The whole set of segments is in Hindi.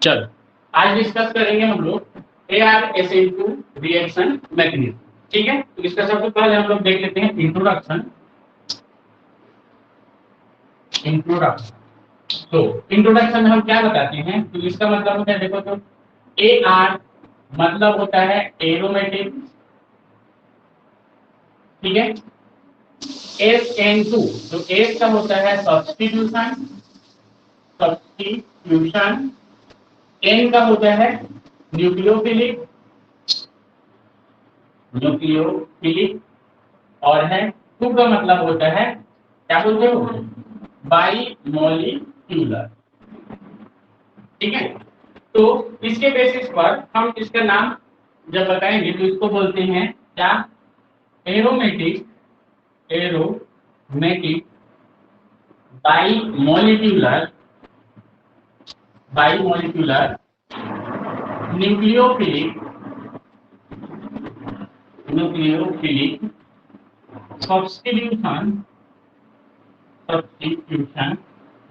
चलो आज डिस्कस करेंगे हम लोग ArSN2 रिएक्शन मैकेनिज्म। ठीक है, तो इसका सबसे पहले हम लोग देख लेते हैं इंट्रोडक्शन। तो इंट्रोडक्शन में हम क्या बताते हैं, तो इसका मतलब होता है, देखो तो AR मतलब होता है एरोमेटिक, ठीक है। SN2 तो S का होता है सब्स्टिट्यूशन, N का होता है न्यूक्लियोफिलिक, और है 2 का मतलब होता है क्या बोलते हो, बाई मॉलिक्यूलर। ठीक है, तो इसके बेसिस पर हम इसका नाम जब बताएंगे तो इसको बोलते हैं क्या, aromatic by molecular nucleophilic substitution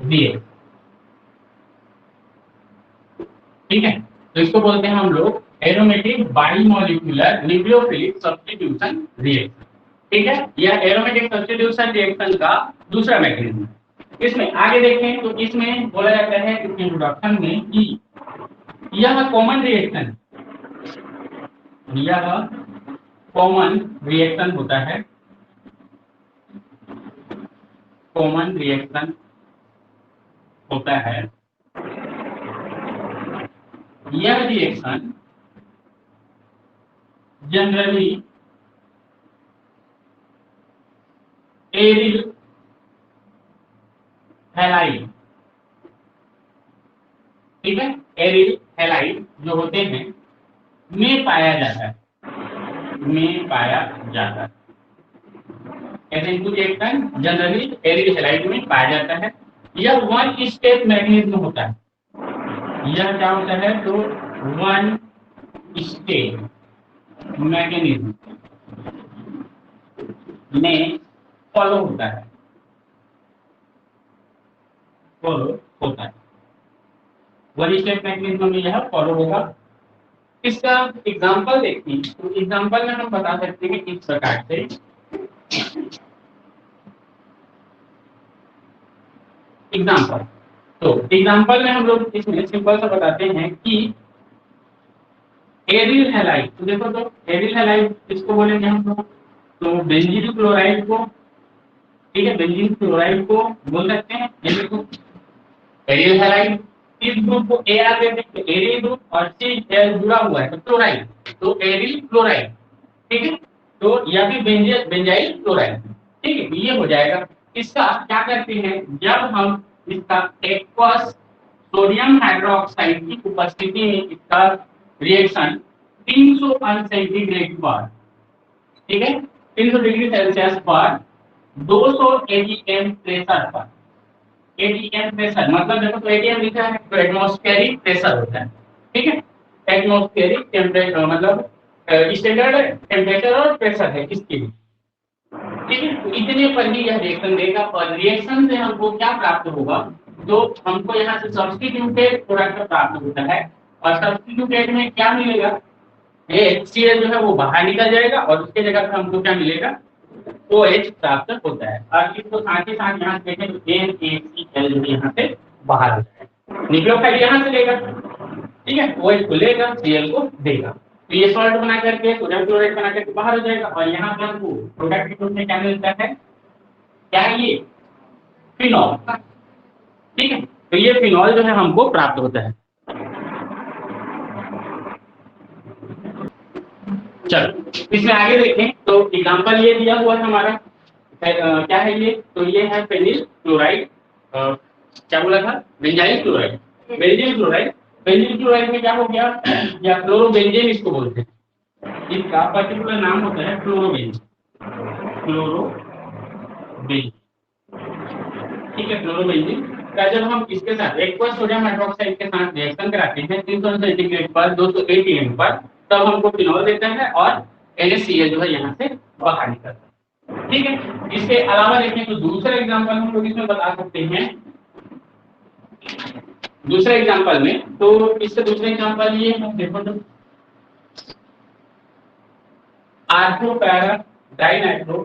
reaction. ठीक है, तो इसको बोलते हैं हम लोग एरोमेटिक बाईमोलिक्यूलर न्यूक्लियोफिलिक सब्स्टिट्यूशन रिएक्शन। ठीक है, यह एरोमेटिक सब्स्टिट्यूशन रिएक्शन का दूसरा मैकेनिज्म है। इसमें आगे देखें तो इसमें बोला जाता है इंट्रोडक्शन में कि यह कॉमन रिएक्शन होता है, कॉमन रिएक्शन होता है। यह रिएक्शन जनरली एरिल हैलाइड, ठीक है, एरिल हैलाइड जो होते हैं में पाया जाता है, SN2 reaction generally aryl halide में पाया जाता है। यह वन स्टेप मैकेनिज्म होता है। यह क्या होता है, तो वन स्टेप मैकेनिज्म में फॉलो होता है, वन स्टेप मैकेनिज्म में यह फॉलो होगा। इसका एग्जांपल देखिए, तो एग्जांपल में हम बता सकते हैं इस प्रकार से, एग्जांपल में हम लोग इसमें सिंपल सा बताते हैं कि एरिल हैलाइड, तो देखो तो एरिल हैलाइड इसको बोलेंगे हम लोग, तो बेंजीन क्लोराइड को, ठीक है, बेंजीन क्लोराइड को बोल सकते हैं। ये देखो एरिल हैलाइड, इस ग्रुप को Ar देते हैं, एरिल ग्रुप, और CL जुड़ा हुआ है तो क्लोराइड, तो एरिल क्लोराइड, ठीक है, तो यह भी बेंजाइल क्लोराइड, ठीक है, ये हो जाएगा। इसका क्या करते हैं, जब हम इसका एक्वस सोडियम हाइड्रोक्साइड की उपस्थिति में इसका रिएक्शन 300 सेंटीग्रेड पर, ठीक है, 300 डिग्री सेल्सियस पर 200 atm प्रेशर पर, एटीएम प्रेशर मतलब देखो तो एटीएम लिखा है तो एटमॉस्फेरिक प्रेशर होता है, ठीक है, एटमॉस्फेरिक टेम्परेचर मतलब स्टैंडर्ड टेम्परेचर और प्रेशर है इसके लिए, ठीक है, तो इतने पर ही यह रिएक्शन देगा। और रिएक्शन से हमको क्या प्राप्त होगा, जो हमको यहाँ से सब्स्टिट्यूटेड प्रोडक्ट प्राप्त होता है, और सब्स्टिट्यूटेड में क्या मिलेगा, HCl जो है वो बाहर निकल जाएगा और उसके जगह पर हमको क्या मिलेगा, OH प्राप्त होता है। और इसको साथ ही साथ यहाँ देखें तो NaCl जो यहाँ से बाहर हो जाएगा, न्यूक्लियोफाइल यहाँ से लेगा, ठीक है, OH को लेगा, Cl को देगा, तो ये सॉल्ट बना करके सोडियम क्लोराइड बना करके बाहर हो जाएगा। और यहाँ पर हमको प्रोडक्ट के रूप में क्या मिलता है, क्या है ये, फिनॉल, ठीक है, तो ये फिनॉल जो है हमको प्राप्त होता है। चलो इसमें आगे देखें तो एग्जांपल ये दिया हुआ है हमारा, क्या है ये, तो ये है फेनिल क्लोराइड, क्या बोला था, बेंजाइल क्लोराइड, बेंजीन क्लोराइड में क्या हो गया, या क्लोरोबेंजीन इसको बोलते हैं, इसका पर्टिकुलर नाम होता है क्लोरोबेंजीन, ठीक है, क्लोरोबेंजीन का जब हम इसके साथ एक्वस सोडियम हाइड्रोक्साइड के साथ रिएक्शन कराते हैं 300 सेंटीग्रेड पर 200 atm पर, तब हमको फिनॉल देता है और NaCl जो है यहाँ से बाहर निकलता है, ठीक है। इसके अलावा देखें तो दूसरा एग्जांपल हम लोग इसमें बता सकते हैं, दूसरे एग्जांपल में, तो इससे दूसरे एग्जांपल ये है, देखो तो ortho para dinitro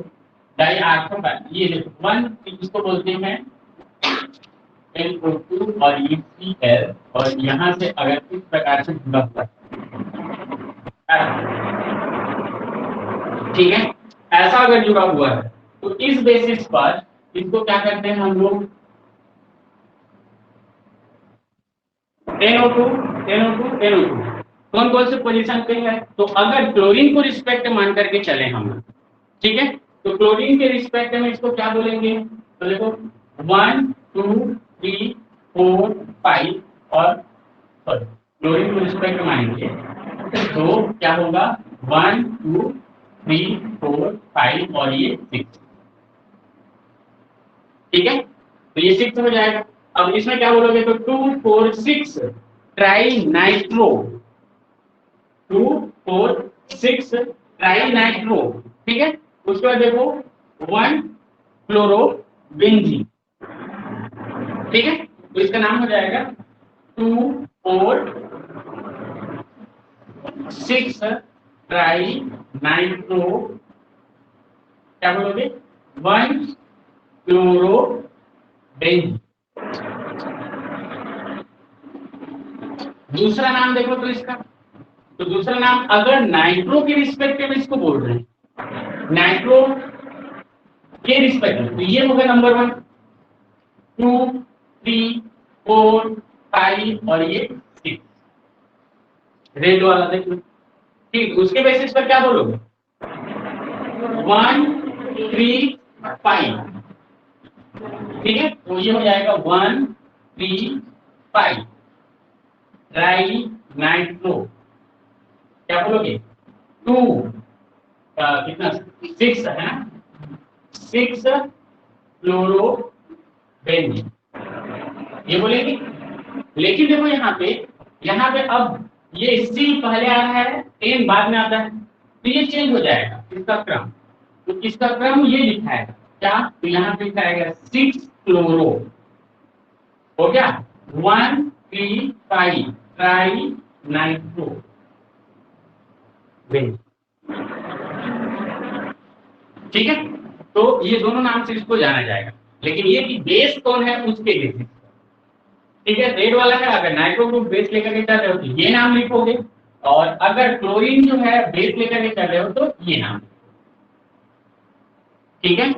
di ortho para, ये देखो वन इसको बोलते हैं NO2 और ये Cl, और यहाँ से अगर इस प्रकार से जुड़ा हुआ है, ठीक है, ऐसा अगर जुड़ा हुआ है तो इस बेसिस पर इसको क्या करते हैं हम लोग, NO2 NO2 NO2 कौन कौन से पोजीशन पे है, तो अगर क्लोरीन को रिस्पेक्ट मान करके चले हम, ठीक है, तो क्लोरीन के रिस्पेक्ट में इसको क्या बोलेंगे, तो देखो 1 2 3 4 5 और सॉरी क्लोरीन को रिस्पेक्ट मानेंगे तो क्या होगा 1 2 3 4 5 और ये 6, ठीक है, तो ये 6 हो जाएगा। अब इसमें क्या बोलोगे, तो 2 4 6 ट्राई नाइट्रो, 2 4 6 ट्राई नाइट्रो, ठीक है, उसके बाद देखो 1 क्लोरो बेंजीन, ठीक है, तो इसका नाम हो जाएगा 2 4 6 ट्राई नाइट्रो, क्या बोलोगे 1 क्लोरो बेंजीन। दूसरा नाम देखो तो इसका, तो दूसरा नाम अगर नाइट्रो के रिस्पेक्ट में इसको बोल रहे हैं, नाइट्रो के रिस्पेक्ट में, तो ये होगा नंबर 1 2 3 4 5 और ये 6, रेड वाला देखो, ठीक, उसके बेसिस पर क्या बोलोगे 1 3 5, ठीक है, तो ये हो जाएगा 1 3 5 ट्राई नाइट्रो, क्या बोलोगे 2 कितना 6 है ना, 6 क्लोरो बेंजीन, ये बोलेंगे। लेकिन देखो यहाँ पे अब ये सी पहले आ रहा है, एन बाद में आता है, तो ये चेंज हो जाएगा इसका क्रम, तो इसका क्रम ये लिखाएगा क्या, तो यहाँ पे लिखाएगा 6 क्लोरो, हो गया 1 3 5 ट्राई नाइट्रो बेंजीन, ठीक है, तो ये दोनों नाम से इसको जाना जाएगा, लेकिन ये कि बेस कौन है उसके बेसिस, ठीक है, रेड वाला है, अगर नाइट्रो ग्रुप बेस लेकर के चल रहे हो तो ये नाम लिखोगे, और अगर क्लोरीन जो है बेस लेकर के चल रहे हो तो ये नाम, ठीक है,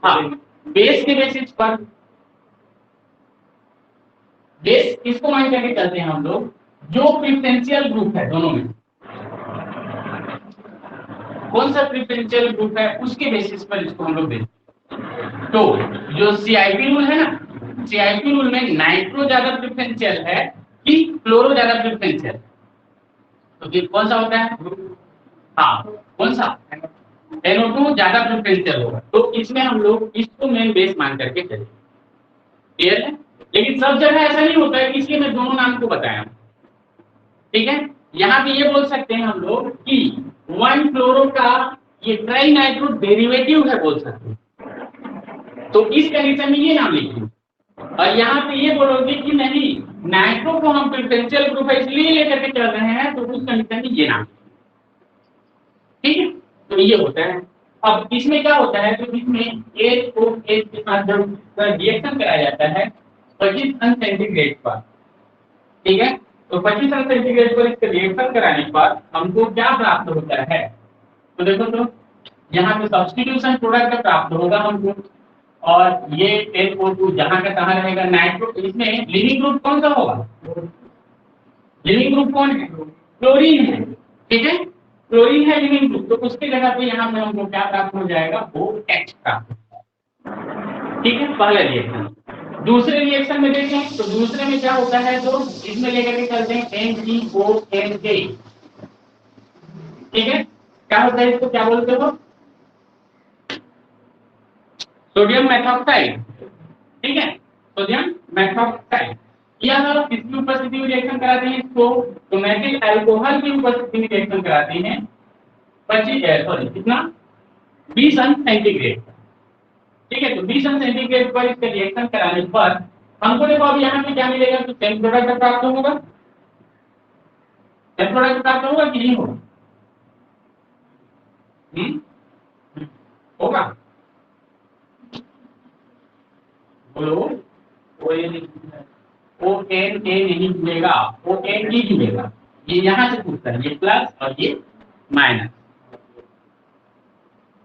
हाँ, बेस के बेसिस पर, बेस किसको मान करके चलते हैं हम लोग, जो प्रिफरेंशियल ग्रुप है दोनों में, कौन सा प्रिफरेंशियल ग्रुप है उसके बेसिस पर इसको हम लोग देखते हैं। तो जो सीआईपी रूल है ना, सीआईपी रूल में नाइट्रो ज्यादा प्रिफरेंशियल है कि क्लोरो ज्यादा प्रिफरेंशियल, तो फिर कौन सा होता है, हाँ कौन सा, NO2 ज्यादा प्रिफरेंशियल होगा, तो इसमें हम लोग इसको मेन बेस मान करके चलेंगे, क्लियर है, लेकिन सब जगह ऐसा नहीं होता है, इसलिए मैं दोनों नाम को बताया, ठीक है, यहाँ पे ये बोल सकते हैं हम लोग कि 1 क्लोरो का ये ट्राई नाइट्रो डेरिवेटिव है बोल सकते हैं, तो इस कंडीशन में ये नाम लिखिए, और यहाँ पे ये बोलोगे कि नहीं नाइट्रो को हम प्रिफरेंशियल ग्रुप है इसलिए लेकर के चल रहे हैं, तो उस कंडीशन में ये नाम, ठीक है, तो ये होता है। अब इसमें क्या होता है, तो इसमें एच को एच के साथ जब रिएक्शन कराया जाता है 25 अंश सेंटीग्रेड पर, ठीक है, तो 25 अंश सेंटीग्रेड पर इसका रिएक्शन कराने के बाद हमको क्या प्राप्त होता है, तो देखो तो यहाँ पे सब्स्टिट्यूशन प्रोडक्ट प्राप्त होगा हमको, और ये NO2 जहां का तहां रहेगा, नाइट्रो, इसमें लिविंग ग्रुप कौन सा होगा, लिविंग ग्रुप कौन है, क्लोरीन है, ठीक है, क्लोरीन है लिविंग ग्रुप, तो उसकी जगह पे यहाँ पे हमको क्या प्राप्त हो जाएगा, वो H प्राप्त हो जाएगा, ठीक है, पहले रिएक्शन। दूसरे रिएक्शन में देखें तो दूसरे में क्या होता है, तो इसमें लेकर के चलते हैं NGONK, ठीक है, क्या होता है, इसको क्या बोलते हो, सोडियम मेथॉक्साइड, ठीक है, सोडियम मेथॉक्साइड, या किसकी उपस्थिति में रिएक्शन कराते हैं इसको, तो मेथिल अल्कोहल की उपस्थिति में रिएक्शन कराते हैं 25 कितना 20 अंश सेंटीग्रेड, ठीक है, तो 20 अंश सेंटीग्रेड पर इसका रिएक्शन कराने पर हमको देखो अब यहाँ पे क्या मिलेगा, तो सेम प्रोडक्ट प्राप्त होगा, सेम प्रोडक्ट प्राप्त होगा कि नहीं होगा? होगा, बोलो। ओ एन नहीं जुड़ेगा, ओ एन ही जुड़ेगा। ये यहाँ से पूछता है, ये प्लस और ये माइनस,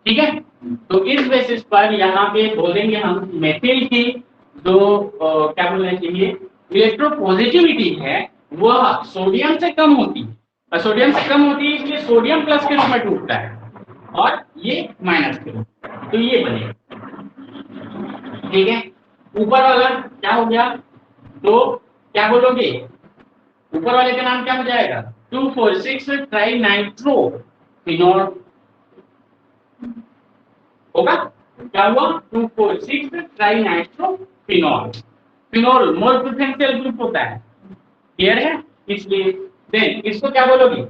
ठीक है। तो इस बेसिस पर यहाँ पे बोलेंगे हम मेथिल की जो क्या बोलना चाहिए, इलेक्ट्रोपॉजिटिविटी है वह सोडियम से कम होती है, और सोडियम से कम होती है इसलिए सोडियम प्लस के रूप में टूटता है और ये माइनस के रूप में, तो ये बनेगा, ठीक है। ऊपर वाला क्या हो गया, तो क्या बोलोगे, ऊपर वाले का नाम क्या हो जाएगा, 2,4,6 ट्राई नाइट्रो फिनोल होगा। क्या हुआ, 2,4,6 ट्राई नाइट्रो फिनोल। फिनोल मोर प्रेफरेंशियल ग्रुप होता है, क्लियर है, इसलिए देन इसको क्या बोलोगे,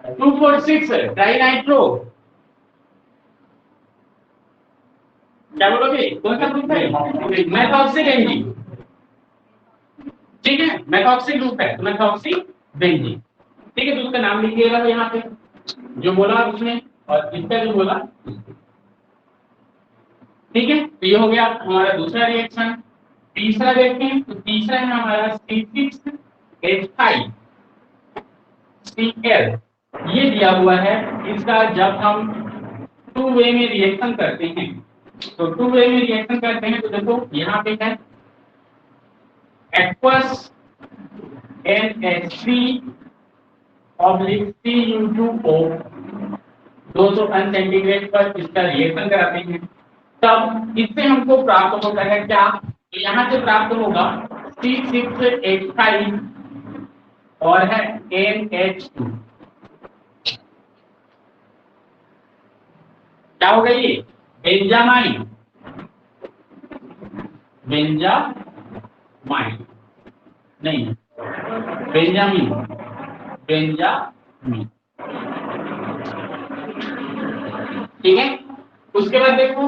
2,4,6 ट्राई नाइट्रो, क्या बोलोगे, कौन सा ग्रुप है, मेथॉक्सी बेंजीन, ठीक है, मेथॉक्सी ग्रुप है, मेथॉक्सी बेंजीन, ठीक है। तो उसका नाम लिखिएगा यहाँ पे, जो बोला उसने और इसका जो बोला, ठीक है। तो ये हो गया हमारा दूसरा रिएक्शन। तीसरा देखें तो तीसरा है हमारा C6H5Cl, ये दिया हुआ है। इसका जब हम टू वे में रिएक्शन करते हैं, तो टू वे में रिएक्शन करते हैं तो देखो यहाँ पे है एक्वस NH3/Cu2O, 200 सेंटीग्रेड पर इसका रिएक्शन कराते हैं, तब इससे हमको प्राप्त होता है क्या, तो यहाँ से प्राप्त होगा C6H5 और है NH2, क्या होगा ये, बेंजामाइन, बेंजामाइन नहीं, बेंजामीन, बेंजामीन, ठीक है। उसके बाद देखो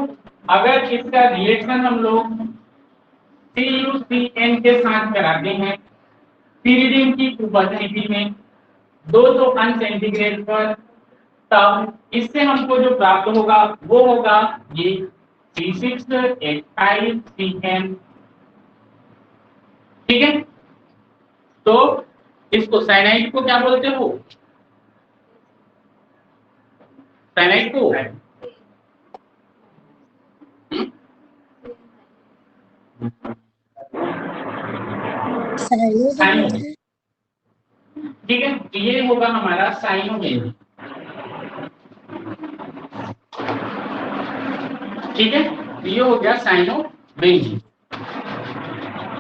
अगर इसका रिएक्शन हम लोग CuCN के साथ कराते हैं pyridine की उपस्थिति में 200 सेंटीग्रेड पर, तब इससे हमको जो प्राप्त होगा वो होगा ये C6H5CN, ठीक है। तो इसको साइनाइड को क्या बोलते हो, साइनाइड को साइनो, ठीक है। तो ये होगा हमारा साइनोबेंजीन, ठीक है। तो ये हो गया साइनोबेंजीन,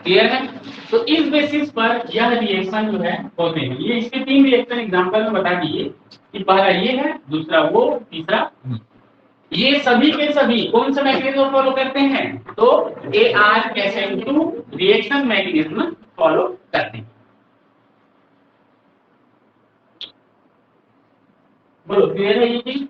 क्लियर है। तो इस बेसिस पर यह रिएक्शन जो है होते हैं, ये इसके 3 रिएक्शन एग्जांपल में बता दिए कि पहला ये है, दूसरा वो, तीसरा ये सभी के सभी कौन सा मैकेनिज्म फॉलो करते हैं, तो ARSM2 रिएक्शन मैकेनिज्म फॉलो करते हैं। बोलो क्लियर है ये चीज,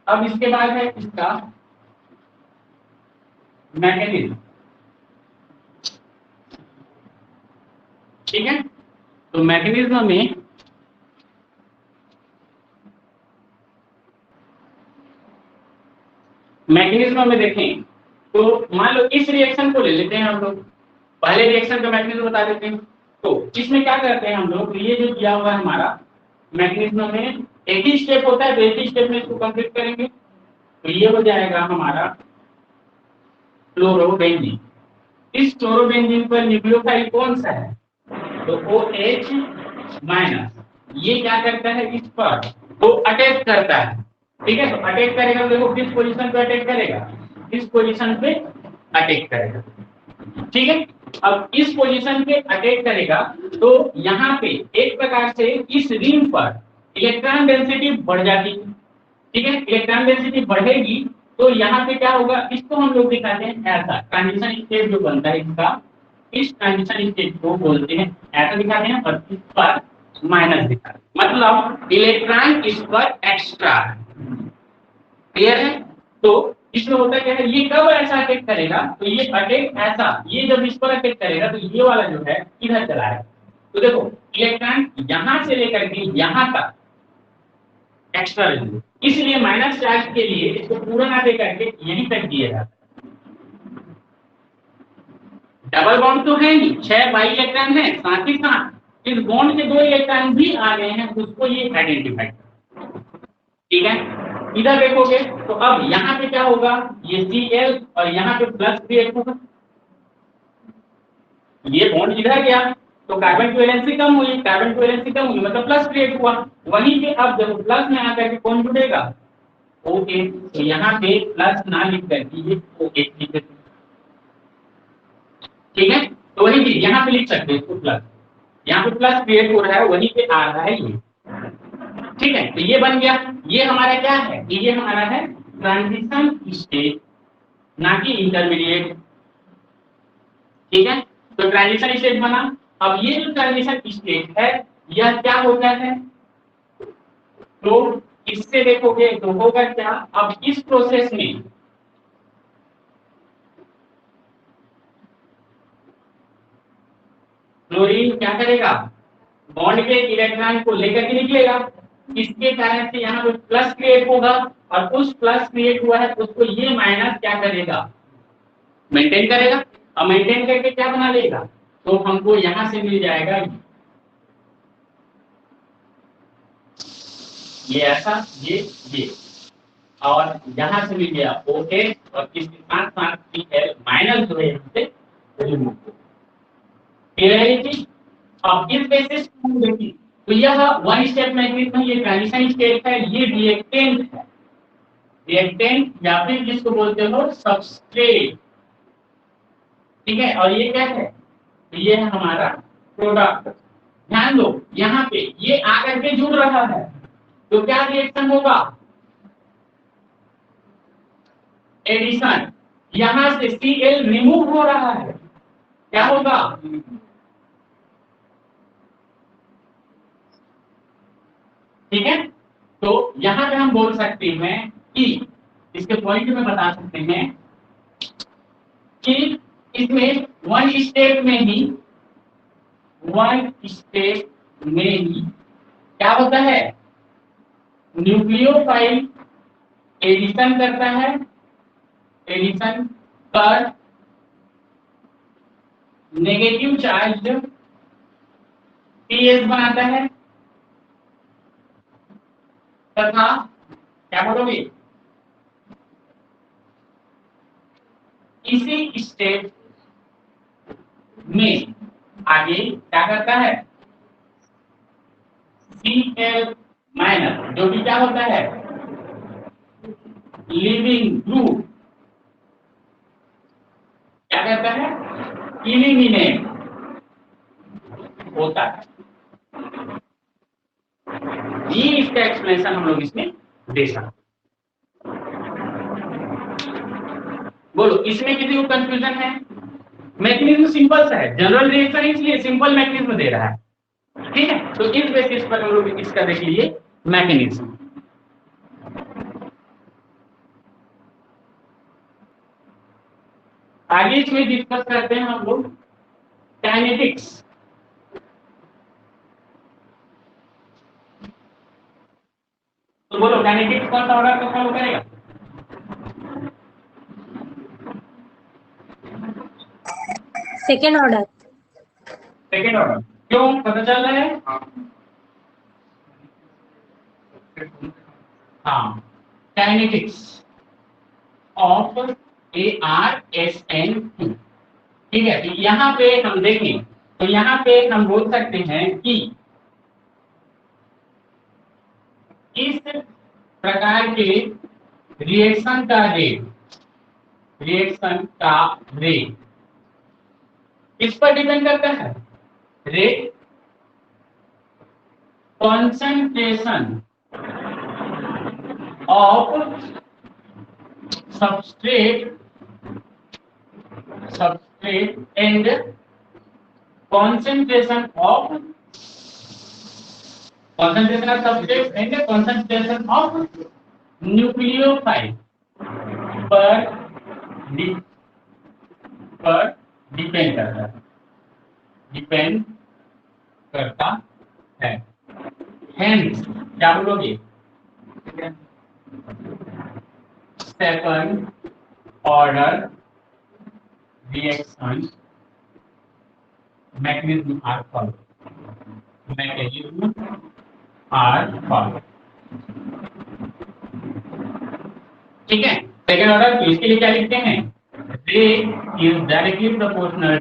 अब इसके बाद है इसका मैकेनिज्म, ठीक है। तो मैकेनिज्म में देखें तो मान लो इस रिएक्शन को ले लेते हैं हम लोग, पहले रिएक्शन का मैकेनिज्म बता देते हैं। तो इसमें क्या करते हैं हम लोग, ये जो दिया हुआ है हमारा मैकेनिज्म में एक ही स्टेप होता है, तो एक ही स्टेप में इसको कंप्लीट करेंगे। तो ये हो जाएगा हमारा क्लोरोबेंजीन। इस क्लोरोबेंजीन पर न्यूक्लियोफाइल कौन सा है, तो OH माइनस, ये क्या करता है इस पर, तो अटैक करता है, ठीक है। तो अटैक करेगा, देखो किस पोजीशन पे अटैक करेगा, इस पोजीशन पे अटैक करेगा, ठीक है। अब इस पोजीशन पे अटैक करेगा तो यहाँ पे एक प्रकार से इस रिंग पर इलेक्ट्रॉन डेंसिटी बढ़ जाती है, ठीक है। इलेक्ट्रॉन डेंसिटी बढ़ेगी तो यहाँ पे क्या होगा, इसको हम लोग दिखाते हैं ऐसा, ट्रांजिशन स्टेट जो बनता है इसका, इस ट्रांजिशन स्टेट को बोलते हैं ऐसा दिखाते हैं, और इस पर माइनस दिखाते हैं, मतलब इलेक्ट्रॉन इस पर एक्स्ट्रा है। क्लियर है? तो इसमें होता क्या है, ये कब ऐसा अटैक करेगा, तो ये अटैक ऐसा, ये जब इस पर अटैक करेगा तो ये वाला जो है इधर चला है। तो देखो इलेक्ट्रॉन यहां से लेकर के यहां तक एक्स्ट्रा वैल्यू, इसलिए माइनस चार्ज के लिए इसको पूरा ना दे करके यहीं तक दिया जाता है। डबल बॉन्ड तो है नहीं, 6 बाई इलेक्ट्रॉन है, साथ ही साथ इस बॉन्ड के 2 इलेक्ट्रॉन भी आ गए हैं, उसको ये आइडेंटिफाई कर। ठीक है, इधर देखोगे तो अब यहाँ पे क्या होगा, ये Cl और यहाँ पे प्लस क्रिएट होगा, ये बॉन्ड इधर गया तो कार्बन की वैलेंसी कम हुई, कार्बन की वैलेंसी कम हुई मतलब प्लस क्रिएट हुआ, वहीं पे अब जब प्लस में आकर के कौन जुड़ेगा, ओके, तो यहाँ पे प्लस ना लिख करके ये ओके लिख देते, ठीक है, तो वही चीज यहाँ पे लिख सकते हैं इसको प्लस, यहाँ पे प्लस क्रिएट हो रहा है, वहीं पे आ रहा है ये, ठीक है, तो ये बन गया, ये हमारा क्या है, ये हमारा है ट्रांजिशन स्टेट, ना कि इंटरमीडिएट। ठीक है, तो ट्रांजिशन स्टेट बना। अब ये जो ट्रांजिशन स्टेट है यह क्या होता है, तो इससे देखोगे तो होगा क्या, अब इस प्रोसेस में क्लोरीन क्या करेगा, बॉन्ड के इलेक्ट्रॉन को लेकर के निकलेगा, इसके कारण से यहाँ पे प्लस क्रिएट होगा, और उस प्लस क्रिएट हुआ है उसको ये माइनस क्या करेगा, मेंटेन करेगा, और मेंटेन करके क्या बना लेगा, तो हमको यहां से मिल जाएगा ये ऐसा, ये और यहां से मिल गया ओके, और इसके साथ साथ Cl माइनस जो है यहाँ से रिमूव हो। क्लियर है ये चीज? अब इस बेसिस को हम देखें तो यह वन स्टेप मैग्नेटिज्म, ये ट्रांजिशन स्टेट है, ये रिएक्टेंट है, रिएक्टेंट या फिर जिसको बोलते हो सबस्ट्रेट, ठीक है, और ये क्या है, तो ये है हमारा प्रोडक्ट। ध्यान दो यहाँ पे ये आकर के जुड़ रहा है, तो क्या रिएक्शन होगा, एडिशन, यहां से Cl रिमूव हो रहा है, क्या होगा, ठीक है, तो यहां पे हम बोल सकते हैं कि इसके पॉइंट में बता सकते हैं कि इसमें वन स्टेप में ही, वन स्टेप में ही क्या होता है, न्यूक्लियोफाइल एडिशन करता है, एडिशन पर नेगेटिव चार्ज पीएच बनाता है, तथा क्या बोलोगे, इसी स्टेप में आगे क्या करता है, Cl माइनस जो कि क्या होता है, लिविंग ग्रुप, क्या करता है, इलिमिनेट होता है। ये इसका एक्सप्लेनेशन हम लोग इसमें दे सकते। बोलो इसमें किसी को कंफ्यूजन है? मैकेनिज्म सिंपल सा है, जनरल रिएक्शन इसलिए सिंपल मैकेनिज्म दे रहा है, ठीक है, तो इस बेसिस पर हम लोग इसका देख लीजिए मैकेनिज्म। आगे इसमें डिस्कस करते हैं हम लोग काइनेटिक्स। तो बोलो काइनेटिक्स कौन सा ऑर्डर को फॉलो करेगा? Second order. सेकेंड ऑर्डर क्यों, पता चल रहा है? हाँ, काइनेटिक्स ऑफ ArSN2, ठीक है, तो यहाँ पे हम देखें तो यहाँ पे हम बोल सकते हैं कि इस प्रकार के रिएक्शन का रेट, रिएक्शन का रेट किस पर डिपेंड करता है, rate concentration of substrate and concentration of substrate and concentration of nucleophile पर डिपेंड करता है। Hence क्या बोलोगे? Second order reaction mechanism are follow. ठीक है, सेकंड ऑर्डर। तो इसके लिए क्या लिखते हैं? रे is directly proportional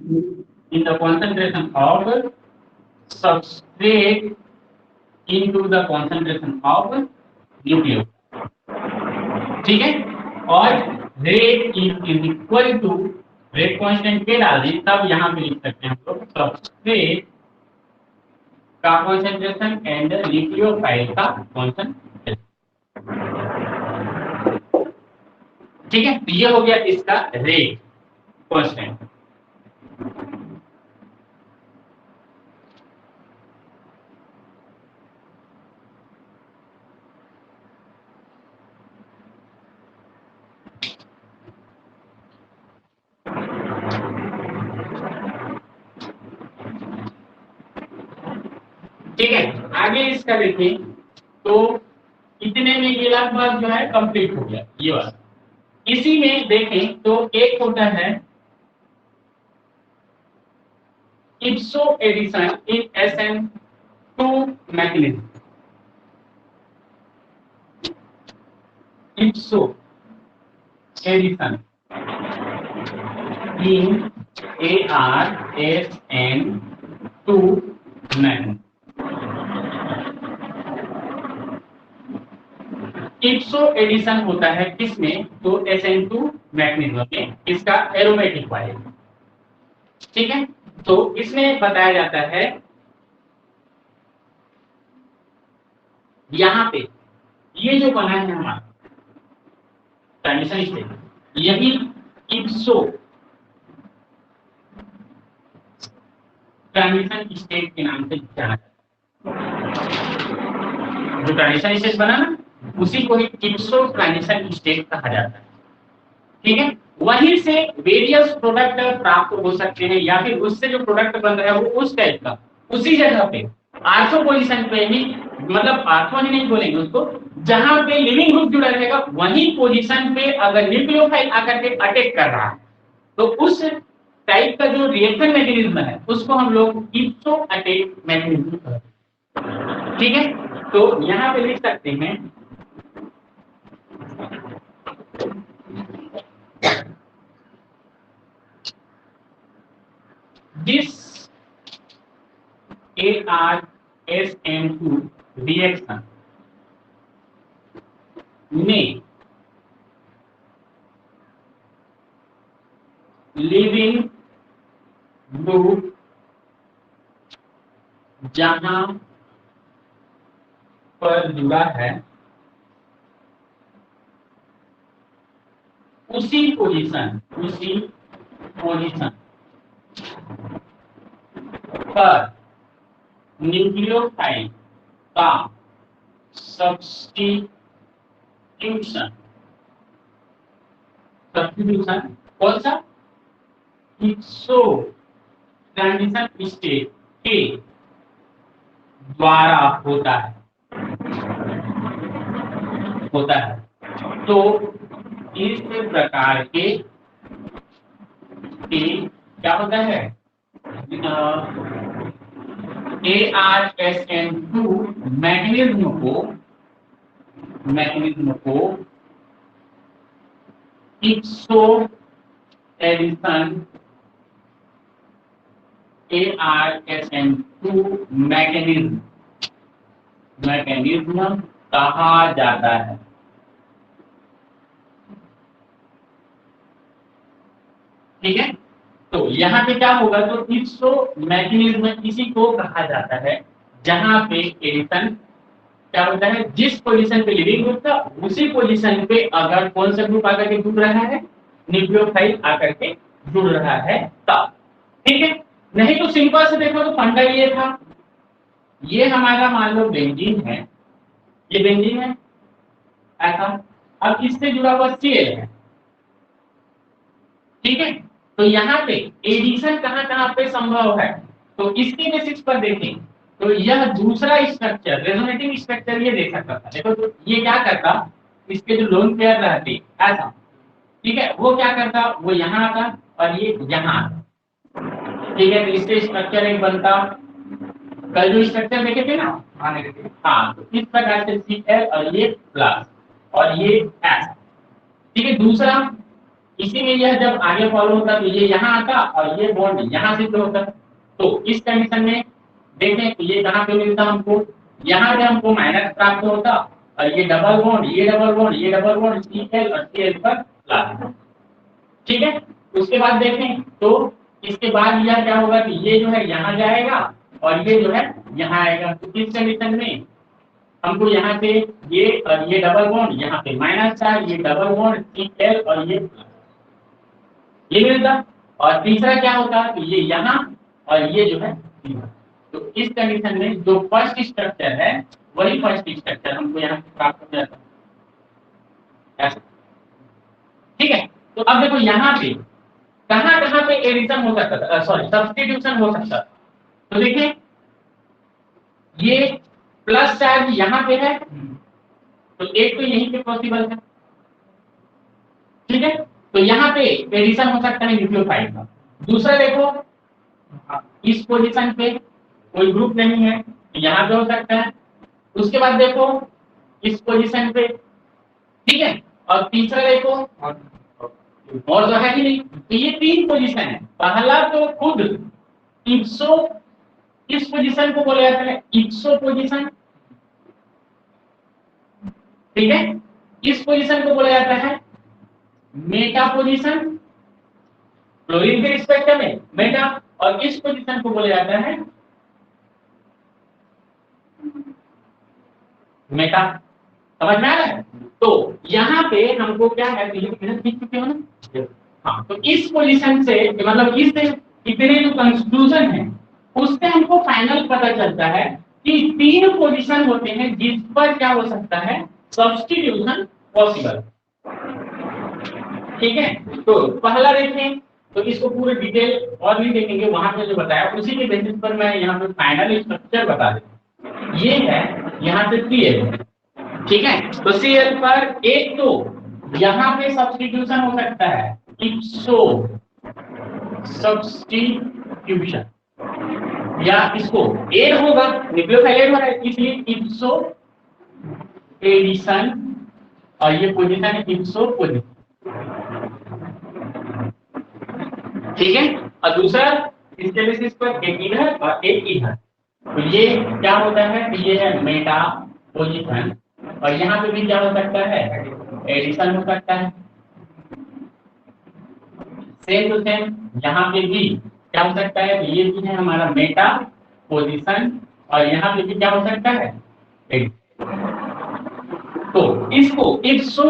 in the concentration of substrate into the concentration of nucleus। ठीक है, और rate is equal to rate constant के डाल दें तब यहाँ पे लिख सकते हैं हम लोग सबस्ट्रेट का कॉन्सेंट्रेशन एंड न्यूक्लियोफाइल का कॉन्सेंट्रेशन। ठीक है, तो ये हो गया इसका रेट कांस्टेंट। ठीक है, आगे इसका देखें तो इतने में ये लगभग जो है कंप्लीट हो गया ये वाला। इसी में देखें तो एक होता है इप्सो addition in SN2 mechanism. इप्सो addition in ARSN2 mechanism. इप्सो addition होता है किसमें? तो SN2 मैकेनिज्म में, इसका एरोमेटिक वाले। ठीक है, तो इसमें बताया जाता है यहां पे ये जो बना है हमारा ट्रांजिशन स्टेट, यही इप्सो ट्रांजिशन स्टेट के नाम से जाना जाता है। जो ट्रांजिशन स्टेट बना ना उसी को ही इप्सो ट्रांजिशन स्टेट कहा जाता है। ठीक है, वहीं से वेरियस प्रोडक्ट प्राप्त हो सकते हैं या फिर उससे जो प्रोडक्ट बन रहा है वो उस टाइप का उसी जगह पे आर्थो पोजीशन पे ही, मतलब आर्थो नहीं बोलेंगे उसको, जहां पे लिविंग ग्रुप जुड़ा रहेगा वही पोजीशन पे अगर न्यूक्लियोफाइल आकर के अटैक कर रहा है तो उस टाइप का जो रिएक्शन मैकेनिज्म है उसको हम लोग इप्सो अटैक मैकेनिज्म कहते हैं। ठीक है, तो यहां पे लिख सकते हैं this ARSN2 reaction में लिविंग ग्रुप जहां पर जुड़ा है उसी पोजीशन पर न्यूक्लियोफाइल का सब्स्टिट्यूशन कौन सा? इप्सो ट्रांजिशन स्टेट के द्वारा होता है। तो इस प्रकार के क्या होता है? ARSN2 मैकेनिज्म को इप्सो एडिशन ARSN2 मैकेनिज्म कहा जाता है। ठीक है, तो यहाँ पे क्या होगा? तो इप्सो मैकेनिज्म इसी को कहा जाता है जहां पे एडिशन क्या होता है, जिस पोजीशन पे लिविंग ग्रुप था उसी पोजीशन पे अगर कौन सा ग्रुप आकर के जुड़ रहा है, न्यूक्लियोफाइल आकर के जुड़ रहा है तब। ठीक है, नहीं तो सिंपल से देखो तो फंडा ये था, ये हमारा मान लो बेंजीन है, ये बेंजीन है ऐसा, अब इससे जुड़ा हुआ सीएल है। ठीक है, तो यहाँ पे एडिशन कहाँ कहाँ पे संभव है, तो इसके बेसिस पर देखें तो यह दूसरा स्ट्रक्चर रेजोनेटिंग स्ट्रक्चर ये देख सकता था। देखो तो ये क्या करता, इसके जो लोन पेयर रहती ऐसा, ठीक है, वो क्या करता, वो यहाँ आता और ये यहाँ आता। ठीक है, तो इससे स्ट्रक्चर एक बनता, कल जो स्ट्रक्चर देखे थे ना, हाँ, तो इस प्रकार से Cl और ये प्लस और ये S। ठीक है, दूसरा इसी में यह जब आगे फॉलो होता तो ये यहाँ आता और ये बॉन्ड यहाँ से होता। तो इस कंडीशन में देखें तो ये कहाँ पे मिलता हमको, यहाँ पे हमको माइनस प्राप्त होता और ये डबल बॉन्ड, ये डबल बॉन्ड, ये डबल बॉन्ड Cl और Cl पर प्लस। ठीक है, उसके बाद देखें तो इसके बाद यह क्या होगा कि ये जो है यहाँ जाएगा और ये जो है यहाँ आएगा। तो इस कंडीशन में हमको यहाँ से ये और ये डबल बॉन्ड, यहाँ पे माइनस था, ये डबल बॉन्ड Cl और ये प्लस, ये मिलता। और तीसरा क्या होता है, ये यहाँ और ये जो है यहाँ। तो इस कंडीशन में जो फर्स्ट स्ट्रक्चर है वही फर्स्ट स्ट्रक्चर हमको यहाँ प्राप्त हो जाता है ऐसा। ठीक है, तो अब देखो यहाँ पे कहाँ कहाँ पे एडिशन हो सकता था, सॉरी सब्स्टिट्यूशन हो सकता था। तो देखिए ये प्लस चार्ज यहाँ पे है, तो एक तो यहीं पे पॉसिबल है। ठीक है, तो यहाँ पे एडिशन हो सकता है न्यूक्लियोफाइल का। दूसरा देखो इस पोजीशन पे कोई ग्रुप नहीं है, यहाँ पे हो सकता है। उसके बाद देखो इस पोजीशन पे, ठीक है, और तीसरा देखो और तो है ही नहीं। तो ये तीन पोजीशन है। पहला तो खुद इप्सो, इस पोजीशन को बोला जाता है इप्सो पोजीशन। ठीक है, इस पोजीशन को बोला जाता है मेटा पोजीशन, क्लोरीन के रिस्पेक्ट में मेटा, और इस पोजीशन को बोला जाता है मेटा। समझ में आ रहा है? तो यहाँ पे हमको क्या है, लिख चुके हो ना, हाँ, तो इस पोजीशन से मतलब इस इतने जो कंक्लूजन है उससे हमको फाइनल पता चलता है कि तीन पोजीशन होते हैं जिस पर क्या हो सकता है, सब्स्टिट्यूशन पॉसिबल। ठीक है, तो पहला देखें तो इसको पूरे डिटेल और नहीं देखेंगे, वहां पे जो बताया उसी के बेसिस पर मैं यहाँ पे फाइनल स्ट्रक्चर बता देता। ये है यहाँ पे Cl। ठीक है, तो Cl पर एक तो यहाँ पे सब्स्टिट्यूशन हो सकता है, इप्सो सब्स्टिट्यूशन, या इसको एड होगा, न्यूक्लियोफाइल एड हो रहा है इसलिए इप्सो एडिशन, और ये पोजीशन है इप्सो पोजीशन। ठीक है, और दूसरा इसके बेसिस पर एक इधर और एक इधर। तो ये क्या होता है कि ये है मेटा पोजीशन, और यहाँ पे भी क्या हो सकता है, एडिशन हो सकता है। सेम टू सेम यहाँ पे भी क्या हो सकता है, ये भी है हमारा मेटा पोजीशन, और यहाँ पे भी क्या हो सकता है, तो इसको इप्सो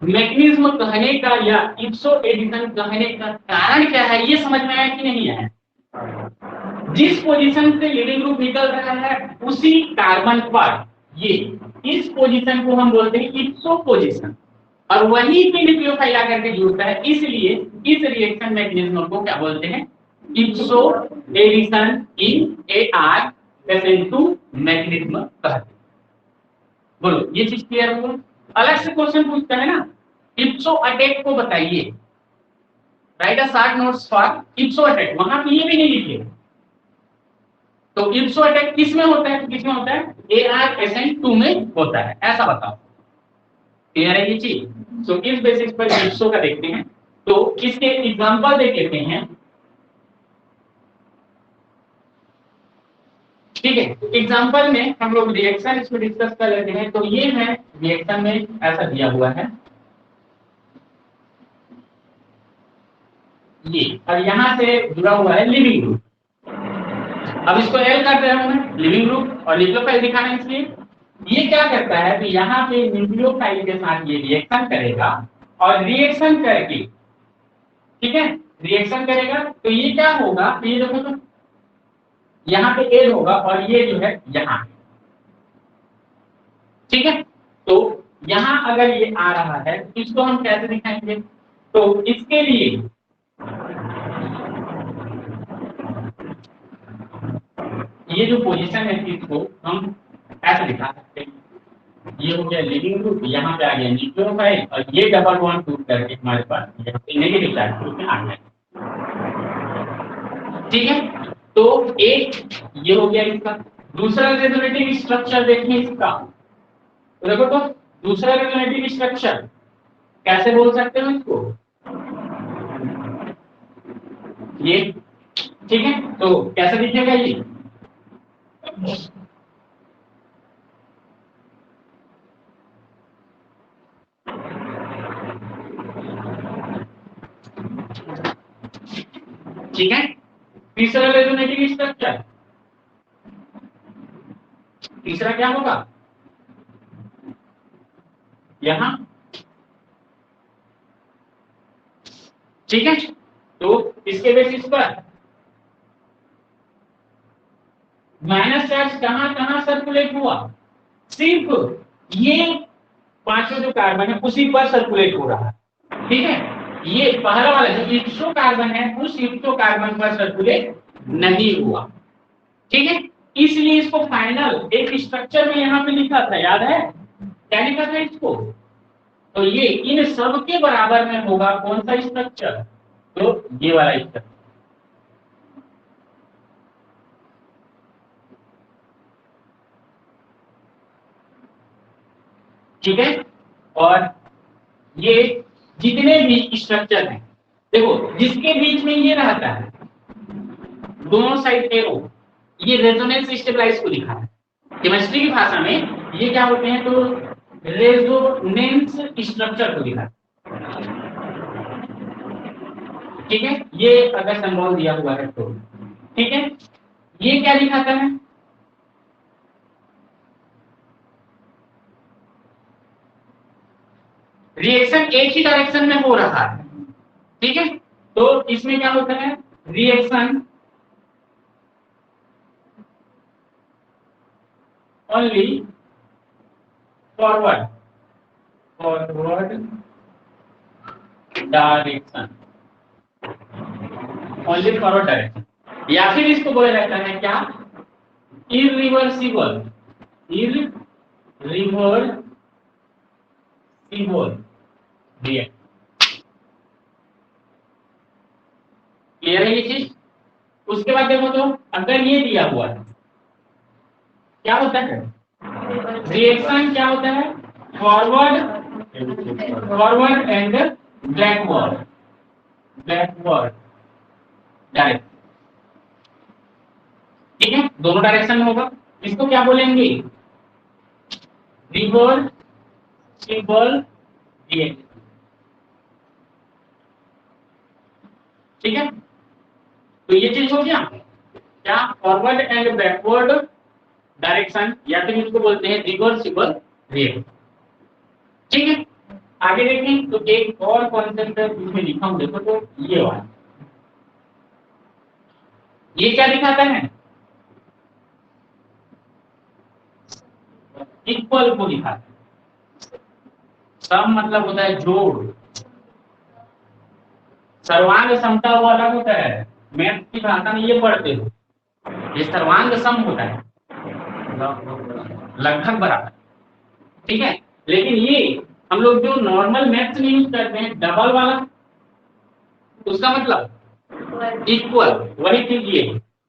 मैकेनिज्म कहने का या इप्सो एडिशन कहने का कारण क्या है, ये समझ में आया कि नहीं आया? जिस पोजीशन से लिविंग ग्रुप निकल रहा है उसी कार्बन पर ये इस पोजीशन को हम बोलते हैं इप्सो पोजीशन, और वही पे न्यूक्लियोफाइल आकर के जुड़ता है, इसलिए इस रिएक्शन मैकेनिज्म को क्या बोलते हैं, इप्सो एडिशन इन AR-SN2 मैकेनिज्म कहते हैं। बोलो ये चीज क्लियर हो? अलग से क्वेश्चन पूछता है ना, इप्सो अटैक को बताइए, right a short notes for इप्सो attack, वहां पे ये भी नहीं लिखे। तो इप्सो अटैक किस में होता है, किस में होता है, AR-SN2 में होता है, ऐसा बताओ। क्लियर है ये चीज? तो इस बेसिस पर इप्सो का देखते हैं, तो इसके एग्जांपल देख लेते हैं। ठीक है, एग्जांपल में हम लोग रिएक्शन इसको डिस्कस कर लेते हैं। तो ये है रिएक्शन में ऐसा दिया हुआ है ये, और यहाँ से जुड़ा हुआ है लिविंग ग्रुप। अब इसको L कर रहा हूं मैं लिविंग ग्रुप, और न्यूक्लियोफाइल दिखाना है इसलिए ये क्या करता है कि यहाँ पे न्यूक्लियोफाइल के साथ ये रिएक्शन करेगा और रिएक्शन करके, ठीक है, रिएक्शन करेगा तो ये क्या होगा, तो ये देखो तो यहाँ पे एल होगा और ये जो है यहाँ, ठीक है। तो यहाँ अगर ये आ रहा है तो इसको हम कैसे दिखाएंगे, तो इसके लिए ये जो पोजीशन है इसको हम ऐसे दिखा सकते हैं, ये हो गया लीविंग ग्रुप, यहाँ पे आ गया न्यूक्लियोफाइल और ये डबल बॉन्ड टूट करके हमारे पास यहाँ पे नेगेटिव चार्ज ग्रुप में आ गया, ठीक है। तो एक ये हो गया इसका। दूसरा रेजोनेटिव स्ट्रक्चर देखिए इसका, तो देखो तो दूसरा रेजोनेटिव स्ट्रक्चर कैसे बोल सकते हो इसको, ये, ठीक है। तो कैसे दिखेगा ये, ठीक है। तीसरा रेजोनेटिव स्ट्रक्चर, तीसरा क्या होगा, यहां, ठीक है। तो इसके बेसिस पर माइनस चार्ज कहां कहां सर्कुलेट हुआ, सिर्फ ये पांचों जो कार्बन है उसी पर सर्कुलेट हो रहा है, ठीक है। ये पहला वाला जो इप्सो कार्बन है उस इप्सो कार्बन पर सर्कुलेट नहीं हुआ, ठीक है। इसलिए इसको फाइनल एक स्ट्रक्चर में यहां पे लिखा था, याद है क्या लिखा था इसको, तो ये इन सब के बराबर में होगा कौन सा स्ट्रक्चर, तो ये वाला स्ट्रक्चर, ठीक है। और ये जितने भी स्ट्रक्चर हैं, देखो जिसके बीच में ये रहता है दोनों साइड एरो, ये रेजोनेंस स्टेबलाइज को दिखा है, केमिस्ट्री की भाषा में ये क्या होते हैं, तो रेजोनेंस स्ट्रक्चर को दिखा, ठीक है। ये अगर सिंबल दिया हुआ है तो, ठीक है। ये क्या दिखाता है, रिएक्शन एक ही डायरेक्शन में हो रहा है, ठीक है। तो इसमें क्या होता है, reaction only forward direction, only forward direction, या फिर इसको बोला जाता है क्या, इरिवर्सिबल रिएक्शन, क्लियर है ये चीज। उसके बाद देखो तो अगर ये दिया हुआ है क्या होता है, रिएक्शन क्या होता है, फॉरवर्ड एंड बैकवर्ड डायरेक्ट, ठीक है, दोनों डायरेक्शन में होगा। इसको क्या बोलेंगे, रिवर्सिबल रिएक्शन, ठीक है। तो ये चीज हो गया क्या, फॉरवर्ड एंड बैकवर्ड डायरेक्शन, या फिर इसको बोलते हैं रिवर्सिबल रिएक्शन, ठीक है। आगे देखें तो एक और कॉन्सेप्ट है जिसमें लिखा हूं, देखो तो ये वाला, ये क्या दिखाता है, इक्वल को दिखाता है, सम मतलब होता है जोड़, सर्वांग समता वो अलग होता है, मैथ की भाषा में ये पढ़ते हो, ये सर्वांग सम होता है लगभग बराबर, ठीक है। लेकिन ये हम लोग जो नॉर्मल मैथ्स में यूज करते हैं डबल वाला, उसका मतलब इक्वल, वही चीज ये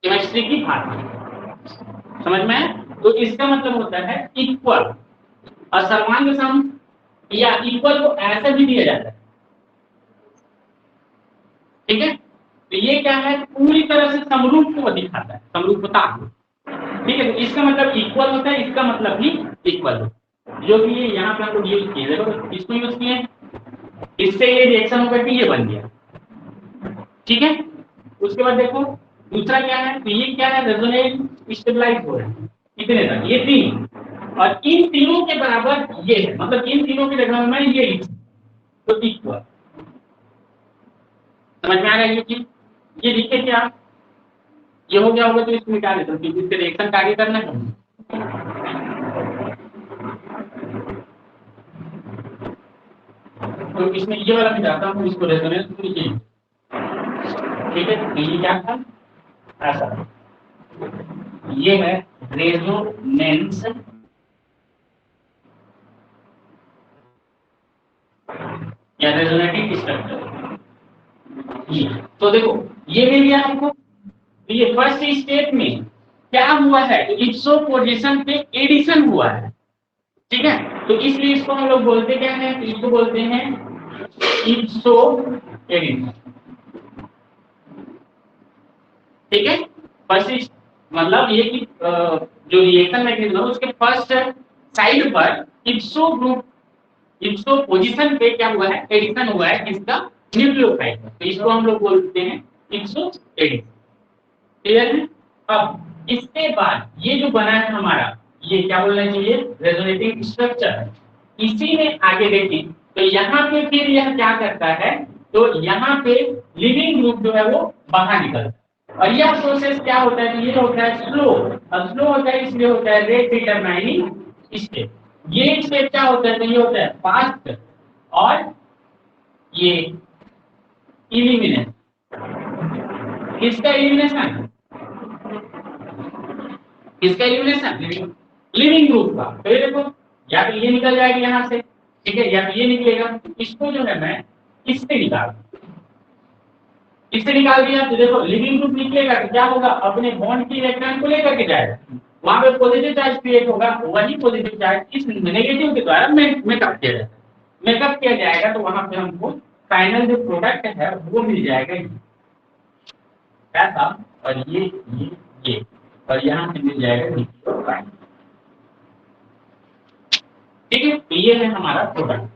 केमिस्ट्री की भाषा, समझ में है? तो इसका मतलब होता है इक्वल, और सर्वांग सम या इक्वल को ऐसे भी दिया जाता है, ठीक है। तो ये क्या है, पूरी तरह से समरूप को दिखाता है, समरूपता, ठीक है। तो इसका मतलब इक्वल होता है, इसका मतलब भी इक्वल होता है, जो कि ये यहाँ पे हम लोग यूज किए, देखो इसको यूज किए, इससे ये रिएक्शन होकर के ये बन गया, ठीक है। उसके बाद देखो दूसरा क्या है, तो ये क्या है, रेजोनेंस स्टेबलाइज हो रहा है, कितने तक, ये 3, और इन तीनों के बराबर ये है, मतलब इन तीनों की जगह में ये लिख, तो इक्वल। समझ में आ रहा है ये चीज? ये लिखे क्या, ये हो गया होगा तो इसको मिटा देता हूँ क्योंकि इसके रिएक्शन का आगे करना है। तो इसमें ये वाला मिटाता हूँ, इसको रेजोनेंस नीचे, ठीक है। तो ये क्या था, ऐसा, ये है रेजोनेंस या रेजोनेटिंग स्ट्रक्चर। तो देखो ये मिल गया हमको। तो ये फर्स्ट स्टेप में क्या हुआ है, तो इप्सो पोजीशन पे एडिशन हुआ है, ठीक है। तो इसलिए इसको हम लोग बोलते क्या है, तो इसको बोलते हैं इप्सो एडिशन, ठीक है। फर्स्ट मतलब ये कि जो रिएक्शन मैकेनिज्म है उसके फर्स्ट साइड पर इप्सो ग्रुप, इप्सो पोजीशन पे क्या हुआ है, एडिशन हुआ है किसका, न्यूक्लियोटाइड का। तो इसको हम लोग बोलते हैं इप्सो एडिशन, क्लियर है। अब इसके बाद ये जो बना है हमारा, ये क्या बोलना चाहिए, रेजोनेटिंग स्ट्रक्चर। इसी में आगे देखें तो यहाँ पे फिर यह क्या करता है, तो यहाँ पे लिविंग ग्रुप जो है वो बाहर निकलता है। और यह प्रोसेस क्या होता है, तो ये होता है स्लो। अब स्लो होता है इसलिए होता है रेट डिटरमाइनिंग स्टेप। ये स्टेप क्या होता है, तो ये होता है फास्ट और ये इलिमिनेशन। इसका इलिमिनेशन, इसका एलिमिनेशन लिविंग ग्रुप का। तो ये देखो या तो ये निकल जाएगा यहाँ से, ठीक है, या तो ये निकलेगा। इसको जो है मैं इससे निकाल दिया, तो देखो लिविंग ग्रुप निकलेगा तो क्या होगा, अपने बॉन्ड की इलेक्ट्रॉन को लेकर के जाएगा, वहां पे पॉजिटिव चार्ज क्रिएट होगा, वही पॉजिटिव चार्ज इस नेगेटिव के द्वारा मेकअप किया जाएगा। मेकअप किया जाएगा तो वहां पे हमको फाइनल जो प्रोडक्ट है वो मिल जाएगा ऐसा। और ये और यहाँ से मिल जाएगा न्यूक्लियोटाइड, ठीक है। तो ये है हमारा प्रोडक्ट,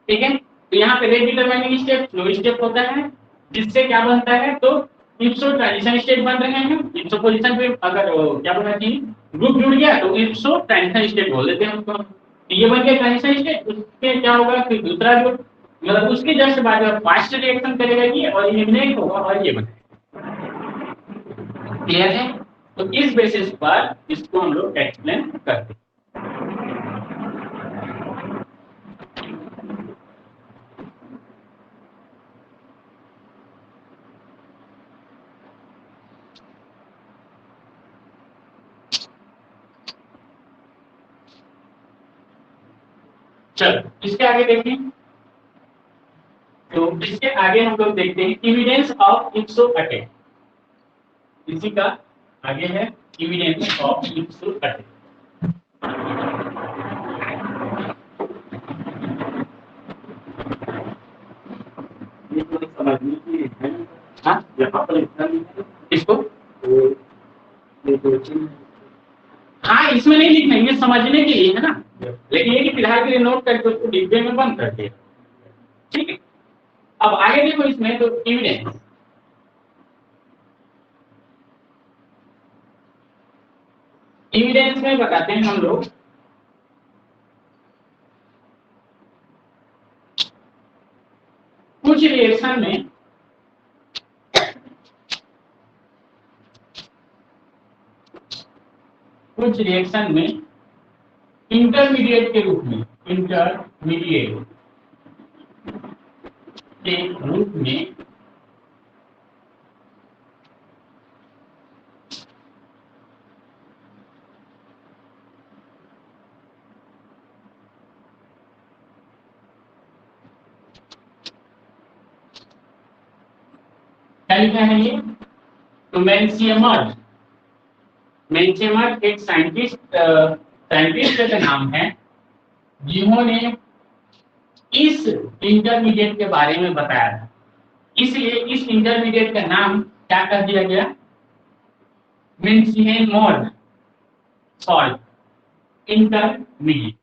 ठीक है। तो यहाँ पे rate determining step flow step होता है, जिससे क्या बनता है, तो इप्सो ट्रांजिशन स्टेट बन रहे हैं। इप्सो पोजीशन पे अगर क्या बोलना चाहिए, ग्रुप जुड़ गया तो इप्सो ट्रांजिशन स्टेट बोल देते हैं उसको। तो ये बन गया ट्रांजिशन स्टेट। उसके क्या होगा, फिर दूसरा जो मतलब उसके जस्ट बाद फास्ट रिएक्शन करेगा ये और एलिमिनेट होगा और ये बनेगा, क्लियर है। तो इस बेसिस पर इसको हम लोग एक्सप्लेन करते हैं। चलो इसके आगे देखें, तो इसके आगे हम लोग देखते हैं एविडेंस ऑफ इप्सो अटैक। इसी का आगे है एविडेंस ऑफ इप्सो अटैक। ये तो समझने की है। हाँ यहाँ पर इतना नहीं है इसको, हाँ इसमें नहीं लिखना, ये समझने के लिए है ना, लेकिन ये कि फिलहाल के लिए नोट करके उसको डिब्बे में बंद कर दिया, ठीक है। अब आगे देखो इसमें, तो एविडेंस, एविडेंस में बताते हैं हम लोग कुछ रिएक्शन में इंटरमीडिएट के रूप में, इंटरमीडिएट के रूप में क्या लिखा है ये, तो मेंशियमर एक साइंटिस्ट का नाम है जिन्होंने इस इंटरमीडिएट के बारे में बताया था, इसलिए इस इंटरमीडिएट का नाम क्या कर दिया गया, मेंशियमर सॉल्ट इंटरमीडिएट,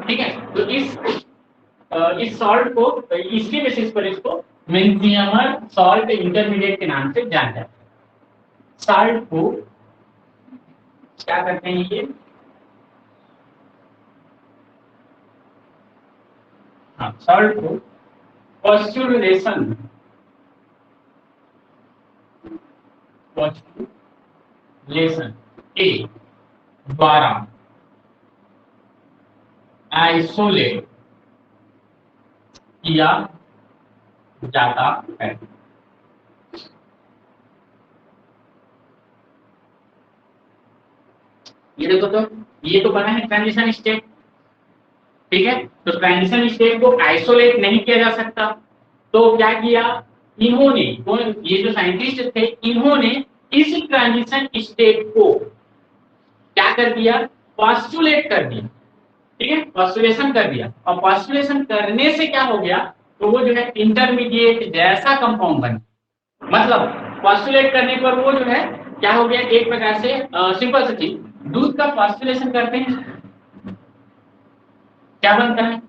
ठीक है। तो इस सॉल्ट को इसके बेसिस पर इसको मेंशियमर सॉल्ट इंटरमीडिएट के नाम से जाना जाता है। साल्ट को क्या करते हैं ये, हाँ साल्ट को फॉस्फोरिलेशन के द्वारा आइसोलेट किया जाता है। ये देखो तो ये तो बना है ट्रांजिशन स्टेट, ठीक है। तो ट्रांजिशन स्टेट को आइसोलेट नहीं किया जा सकता, तो क्या किया इन्होंने, ये जो साइंटिस्ट थे इन्होंने इस ट्रांजिशन स्टेट को क्या कर दिया, पॉस्टुलेट कर दिया, ठीक है, पॉस्टुलेशन कर दिया। और पॉस्टुलेशन करने से क्या हो गया, तो वो जो है इंटरमीडिएट जैसा कंपाउंड बना। मतलब पॉस्टुलेट करने पर वो जो है क्या हो गया, एक प्रकार से सिंपल सी चीज, दूध का पॉस्टुलेशन करते हैं क्या बनता है,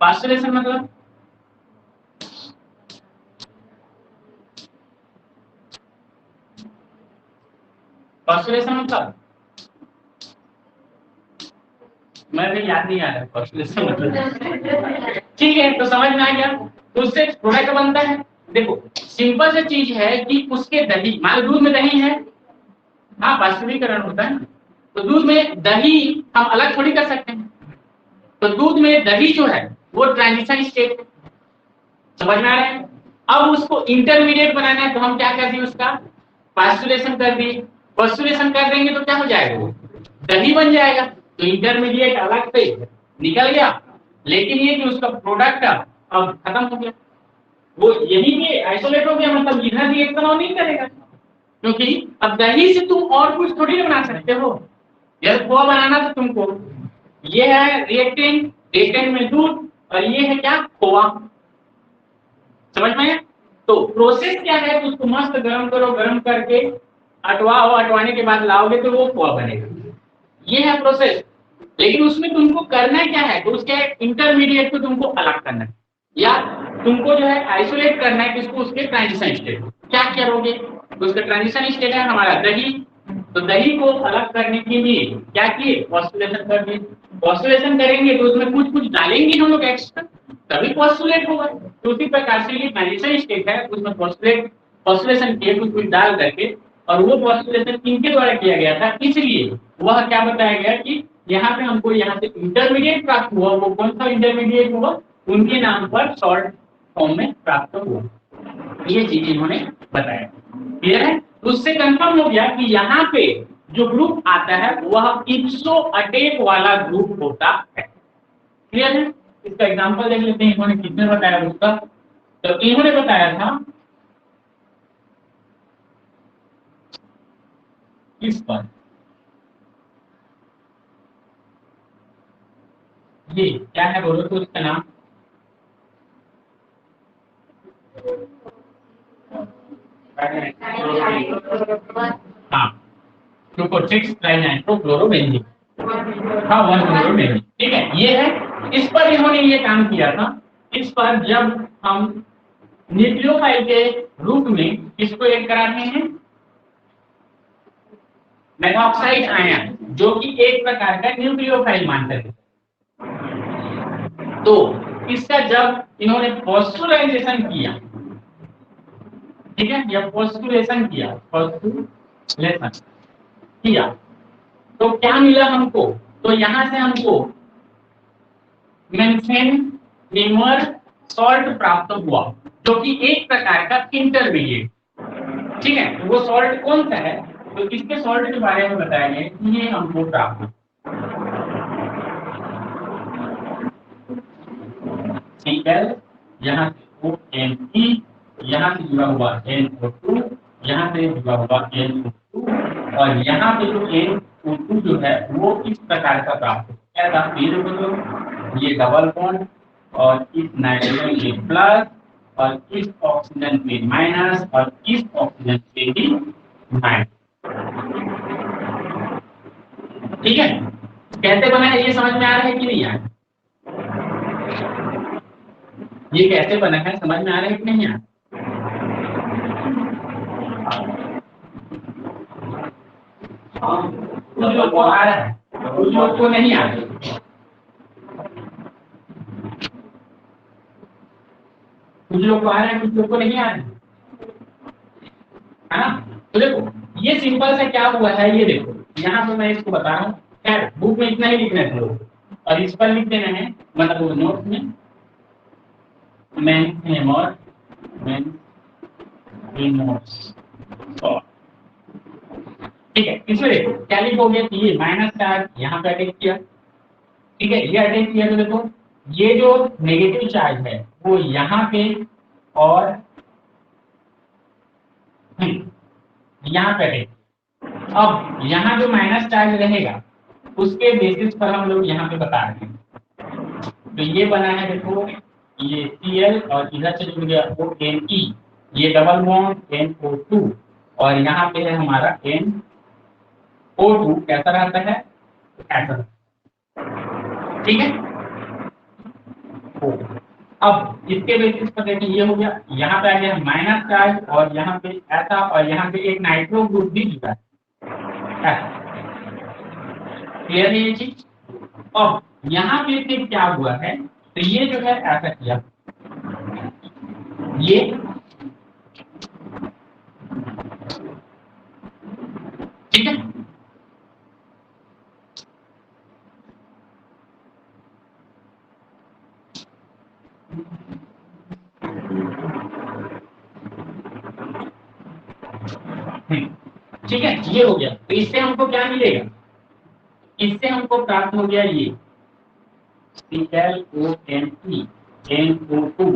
पॉस्टुलेशन मतलब पॉस्टुलेशन मतलब मैं भी याद नहीं आ रहा पॉस्टुलेशन मतलब, ठीक है। तो समझ में आ गया, तो उससे प्रोडक्ट बनता है। देखो सिंपल सी चीज है कि उसके दही, मान लो दूध में दही है, हाँ वास्तविकरण होता है, तो दूध में दही हम अलग थोड़ी कर सकते हैं, तो दूध में दही जो है वो ट्रांजिशन स्टेट, समझ में आ रहा है। अब उसको इंटरमीडिएट बनाना है तो हम क्या कर दिए, उसका पास्चुरेशन कर दिए। पास्चुरेशन कर देंगे तो क्या हो जाएगा, वो दही बन जाएगा। तो इंटरमीडिएट अलग से निकल गया, लेकिन ये कि उसका प्रोडक्ट अब खत्म हो गया, वो यही पे आइसोलेट हो गया, मतलब इधर रिएक्शन और नहीं करेगा, क्योंकि अब दही से तुम और कुछ थोड़ी ना बना सकते हो। जब खोआ बनाना तो तुमको, ये है रिएक्टेंट, रिएक्टेंट में दूध, और ये है क्या, खोआ, समझ में। तो प्रोसेस क्या है, उसको मस्त गर्म करो, गर्म करके अटवाओ, अटवाने के बाद लाओगे तो वो खोआ बनेगा, ये है प्रोसेस। लेकिन उसमें तुमको करना क्या है, तो उसके इंटरमीडिएट को तुमको अलग करना है, या तुमको जो है आइसोलेट करना है किसको, उसके ट्रांजिशन स्टेट। क्या करोगे, तो उसका ट्रांजिशन स्टेट है हमारा दही, तो दही को अलग करने के लिए क्या किए, पॉस्टुलेशन कर दिए। पॉस्टुलेशन करेंगे तो उसमें कुछ कुछ डालेंगे हम लोग एक्स्ट्रा, तभी पॉस्टुलेट होगा। तो उसी प्रकार से ये ट्रांजिशन स्टेट है, उसमें पॉस्टुलेशन किए कुछ कुछ डाल करके, और वो पॉस्टुलेशन किनके द्वारा किया गया था, इसलिए वह क्या बताया गया कि यहाँ पे हमको यहाँ से इंटरमीडिएट प्राप्त हुआ, वो कौन सा इंटरमीडिएट हुआ, उनके नाम पर शॉर्ट फॉर्म में प्राप्त हुआ। ये चीज इन्होंने बताया, क्लियर है। तो उससे कंफर्म हो गया कि यहाँ पे जो ग्रुप आता है वह इप्सो अटेक वाला ग्रुप होता है, क्लियर है। इसका एग्जांपल देख लेते हैं, इन्होंने कितने बताया उसका, तो इन्होंने बताया था इस पर, ये क्या है बोलो तो इसका नाम, हाँ ग्लूकोसिक्स ट्राइनाइट्रोक्लोरोबेंजीन, हाँ 1-क्लोरोबेंजीन, ठीक है ये है। इस पर इन्होंने ये काम किया था, इस पर जब हम न्यूक्लियोफाइल के रूप में इसको ऐड कराते हैं मेथॉक्साइड आयन, जो कि एक प्रकार का न्यूक्लियोफाइल मानते हैं, तो इसका जब इन्होंने फॉस्फोराइलेशन किया, ठीक है, या फॉस्फोरेशन किया, फॉस्फोरेशन किया, तो क्या मिला हमको, तो यहां से हमको मेंथेन नीमर सॉल्ट प्राप्त हुआ, जो कि एक प्रकार का इंटरमीडिएट, ठीक है। तो वो सॉल्ट कौन सा है, तो इसके सॉल्ट के बारे में बताया गया कि ये हमको प्राप्त हुआ, Cl, यहाँ से ONe, यहाँ से जुड़ा हुआ NO2, यहाँ से जुड़ा हुआ NO2, और यहाँ पे जो NO2 जो है वो इस प्रकार का प्राप्त क्या था, ये डबल बॉन्ड, और इस नाइट्रोजन के प्लस, और इस ऑक्सीजन पे माइनस, और इस ऑक्सीजन पे भी माइनस, ठीक है। कैसे बना है ये समझ में आ रहा है कि नहीं आ रहा है, ये कैसे बना है समझ में आ रहा है कि नहीं आ रहा? कुछ लोग को आ रहा है, कुछ लोग को नहीं आ रहा है। कुछ लोग को आ रहा है, कुछ लोग को नहीं आ रहा है ना। तो देखो ये सिंपल सा क्या हुआ है, ये देखो यहाँ पे मैं इसको बता रहा हूँ। खैर बुक में इतना ही लिखना है लोग, और इस पर लिख देना है, मतलब वो नोट में मैन और मैन नोट्स। ठीक है, इसमें देखो क्या लिखोगे कि ये माइनस चार्ज यहाँ पे अटैच किया, ठीक है, ये अटैच किया तो देखो ये जो नेगेटिव चार्ज है वो यहाँ पे और यहाँ पे अटैच। अब यहाँ जो माइनस चार्ज रहेगा उसके बेसिस पर हम लोग यहाँ पे बता रहे हैं। तो ये बना है देखो, ये Cl और इधर से जुड़ गया ONe, ये डबल बॉन्ड NO2 और यहाँ पे है हमारा NO2 कैसा रहता है, ऐसा। ठीक है, अब इसके बेसिस पर देखिए ये हो गया, यहाँ पे आ गया माइनस चार्ज और यहाँ पे ऐसा, और यहाँ पे एक नाइट्रो ग्रुप भी जुड़ा है। क्लियर है ये चीज? अब यहाँ पे फिर क्या हुआ है, तो ये जो है ऐसा किया, ये ठीक है, ठीक है, ये हो गया। तो इससे हमको क्या मिलेगा, इससे हमको प्राप्त हो गया ये ClONe NO2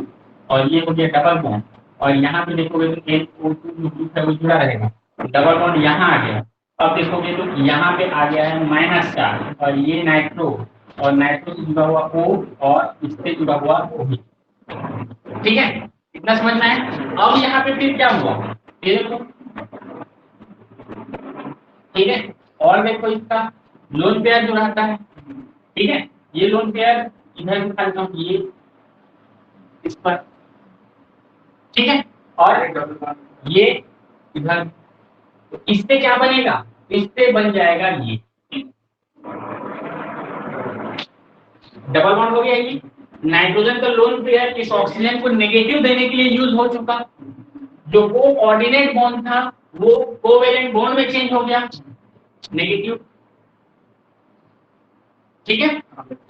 और ये हो गया डबल बॉन्ड, और यहाँ पे देखोगे तो NO2 ग्रुप है वो जुड़ा रहेगा, डबल बॉन्ड यहाँ आ गया। अब देखोगे तो यहाँ पे आ गया है माइनस चार्ज और ये नाइट्रो, और नाइट्रो से जुड़ा हुआ O और इससे जुड़ा हुआ OH। ठीक है, इतना समझ में आया? अब यहाँ पे फिर क्या हुआ, ये देखो, ठीक है, और देखो इसका लोन पेयर जो रहता है, ठीक है, ये लोन पेयर इधर दिखा देता हूँ, ये इस पर, ठीक है, और ये इधर, तो इससे क्या बनेगा, इससे बन जाएगा ये डबल बॉन्ड हो गया। ये नाइट्रोजन का लोन पेयर इस ऑक्सीजन को नेगेटिव देने के लिए यूज हो चुका, जो कोऑर्डिनेट बॉन्ड था वो कोवेलेंट बॉन्ड में चेंज हो गया नेगेटिव। ठीक है,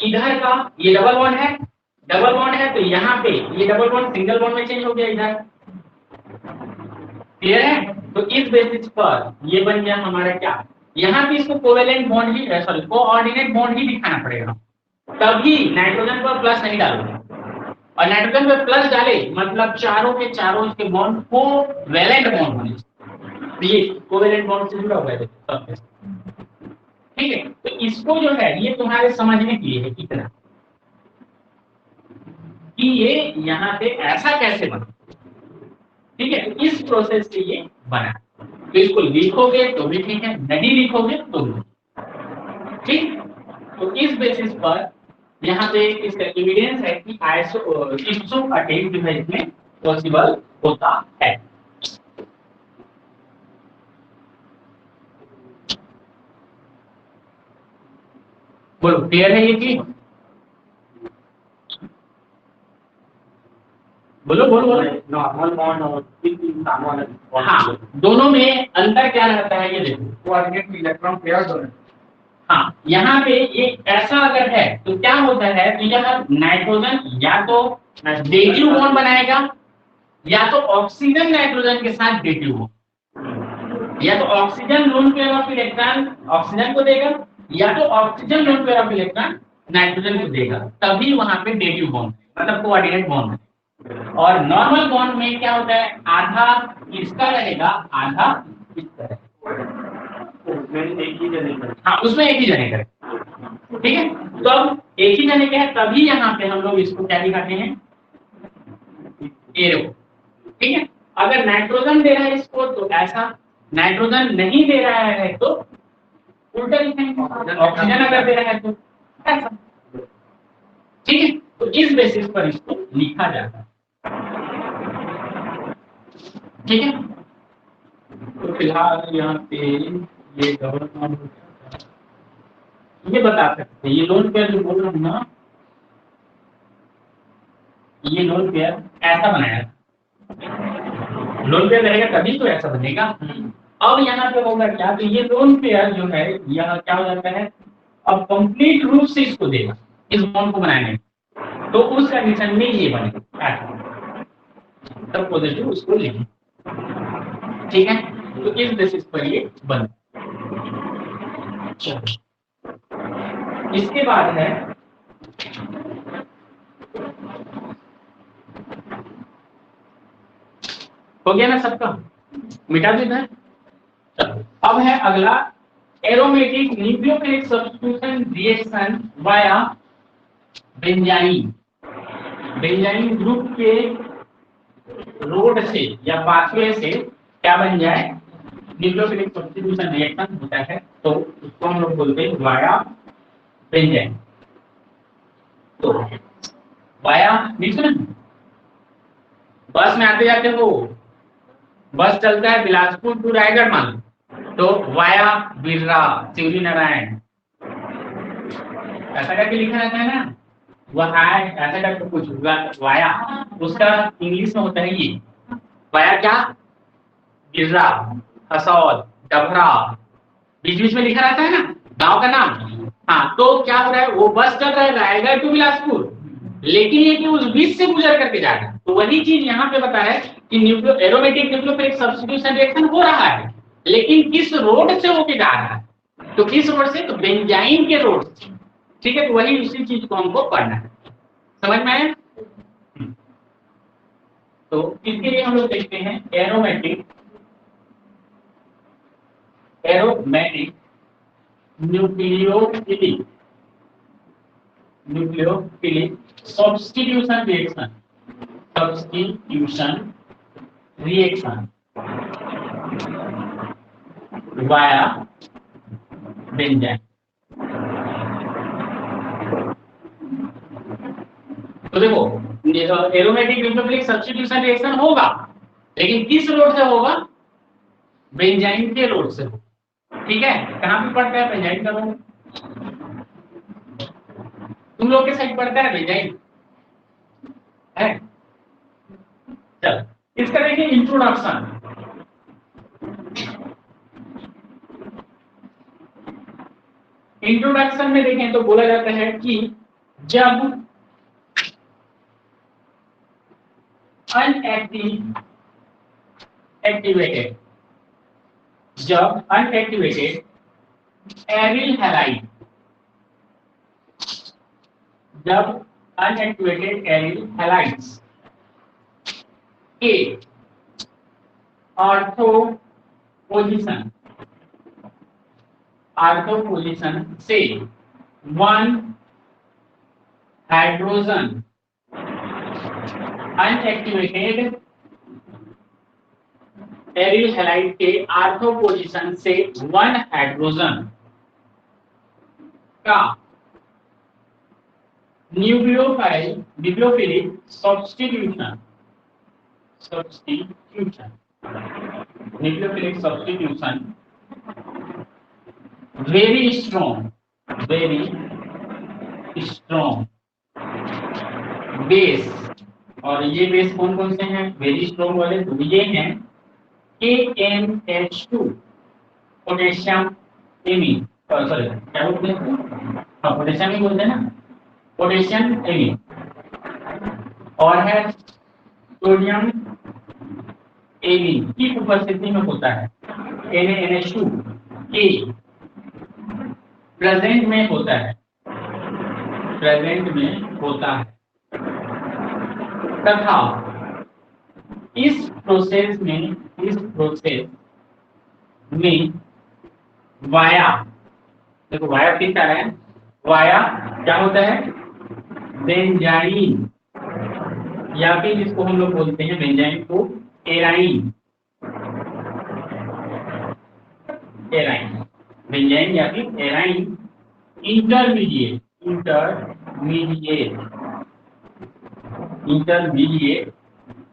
इधर का ये डबल बॉन्ड है, डबल बॉन्ड है तो यहाँ पे ये डबल बॉन्ड सिंगल बॉन्ड में चेंज हो गया इधर। क्लियर है? तो इस बेसिस पर ये बन गया हमारा क्या, यहाँ पे इसको कोवेलेंट बॉन्ड ही, सॉरी कोऑर्डिनेट बॉन्ड ही दिखाना पड़ेगा, तभी नाइट्रोजन पर प्लस नहीं डालोगे, और नाइट्रोजन पर प्लस डाले मतलब चारों के चारों इसके बॉन्ड को वैलेंट बॉन्ड बने, तो ये कोवेलेंट बॉन्ड से जुड़ा हुआ है। ठीक है, तो इसको जो है ये तुम्हारे समझने के लिए है कितना, कि ये यहाँ पे ऐसा कैसे बना। ठीक है, तो इस प्रोसेस से ये बना, तो इसको लिखोगे तो भी ठीक है, नहीं लिखोगे तो भी ठीक। तो इस बेसिस पर यहाँ पे इसका एविडेंस है कि आइसोटोप डिवाइस में पॉसिबल होता है। बोलो क्लियर है ये चीज? बोलो बोलो बोलो। नॉर्मल बॉन्ड और हाँ, दोनों में अंतर क्या रहता है ये देखो, कोऑर्डिनेट इलेक्ट्रॉन पेयर्स होने। हाँ, यहाँ पे ये ऐसा अगर है तो क्या होता है, तो यह नाइट्रोजन या तो डेटिव बॉन्ड बनाएगा, या तो ऑक्सीजन नाइट्रोजन के साथ डेटिव बॉन्ड, या तो oxygen lone pair of electron oxygen को देगा, या तो oxygen lone pair of electron nitrogen को देगा, तभी वहां पे डेटिव बॉन्ड मतलब कोऑर्डिनेट बॉन्ड। और नॉर्मल बॉन्ड में क्या होता है, आधा इसका रहेगा आधा इस तरह, एक ही जगह पर। हाँ उसमें एक ही जने करें। ठीक है, तो अब एक ही जने के है तभी यहाँ पे हम लोग इसको क्या दिखाते हैं, एरो। ठीक है, अगर नाइट्रोजन दे रहा है इसको तो ऐसा, नाइट्रोजन नहीं दे रहा है तो उल्टा लिखेंगे, ऑक्सीजन अगर दे रहा है तो ऐसा। ठीक है, तो इस बेसिस पर इसको लिखा जाता है। ठीक है, तो फिलहाल यहाँ पे ये गवर्नमेंट ये बता सकते हैं, ये लोन पेयर जो बोल रहा हूँ ना, ये लोन पेयर ऐसा बनाया था। लोन पेयर रहेगा तभी तो ऐसा बनेगा। अब यहाँ पे होगा क्या, तो ये लोन पेयर जो है यह क्या हो जाता है, अब कंप्लीट रूप से इसको देगा इस बॉन्ड को बनाने में, तो उस कंडीशन में ये बनेगा, तब पॉजिटिव उसको लिखें। ठीक है, तो इस बेसिस पर ये बन। इसके बाद है हो गया ना सबका, मिटा देना है। अब है अगला aromatic nucleophilic substitution reaction via benzene. Benzene group के रोड से या पाथवे से क्या बन जाए, न्यूक्लियोफिलिक सब्स्टिट्यूशन रिएक्शन होता है, तो उसको हम लोग बोलते हैं वाया बेंजाइन। तो वाया बस में आते जाते हो, बस चलता है बिलासपुर टू रायगढ़ मान, तो वाया बिर्रा शिवरी नारायण ऐसा करके लिखा रहता है ना, वह ऐसा करके कुछ वाया, उसका इंग्लिश में होता है ये वाया क्या, बिर्रा, हसौद, डभरा, बीच बीच में लिखा रहता है ना गांव का नाम। हाँ, तो क्या हो रहा है, वो बस चल रहा है रायगढ़ टू बिलासपुर, लेकिन ये कि उस बीच से गुजर करके जा रहा है। तो वही चीज यहाँ पे बता है कि एरोमेटिक न्यूक्लियोफिलिक सब्स्टिट्यूशन रिएक्शन हो रहा है, लेकिन किस रोड से होके जा रहा है, तो किस रोड से, तो बेंजाइन के रोड से। ठीक है, तो वही उसी चीज को हमको पढ़ना है, समझ में आया। तो इसके लिए हम लोग देखते हैं aromatic nucleophilic substitution reaction via benzene. तो देखो एरोमेटिक न्यूक्लियोफिलिक सब्स्टिट्यूशन रिएक्शन होगा, लेकिन किस रोड से होगा, बेंजाइन के रोड से होगा। ठीक है, कहां पे पड़ता है बेंजाइन का रोड, तुम लोग के साइड पड़ता है बेंजाइन है। चल इसका देखिए इंट्रोडक्शन। इंट्रोडक्शन में देखें तो बोला जाता है कि जब अनएक्टिवेटेड एरिल हैलाइड, जब अनएक्टिवेटेड एरिल हैलाइड्स के ऑर्थो पोजीशन से one hydrogen unactivated aryl halide के ऑर्थो पोजीशन से वन हाइड्रोजन का nucleophilic substitution very strong base, और ये बेस कौन कौन से हैं, वेरी स्ट्रॉन्ग वाले तो ये हैं KNH2 पोटेशियम एमीन, सॉरी क्या बोलते हैं, पोटेशियम ही बोलते हैं ना, पोटेशियम एमीन, और है सोडियम एमीन की उपस्थिति में होता है NaNH2 के प्रेजेंट में होता है तथा इस प्रोसेस में वाया, देखो वाया किस तरह है, वाया क्या होता है, बेंजाइन, या फिर जिसको हम लोग बोलते हैं बेंजाइन को एराइन, बेंजाइन या फिर एराइन इंटरमीडिएट इंटरमीडिएट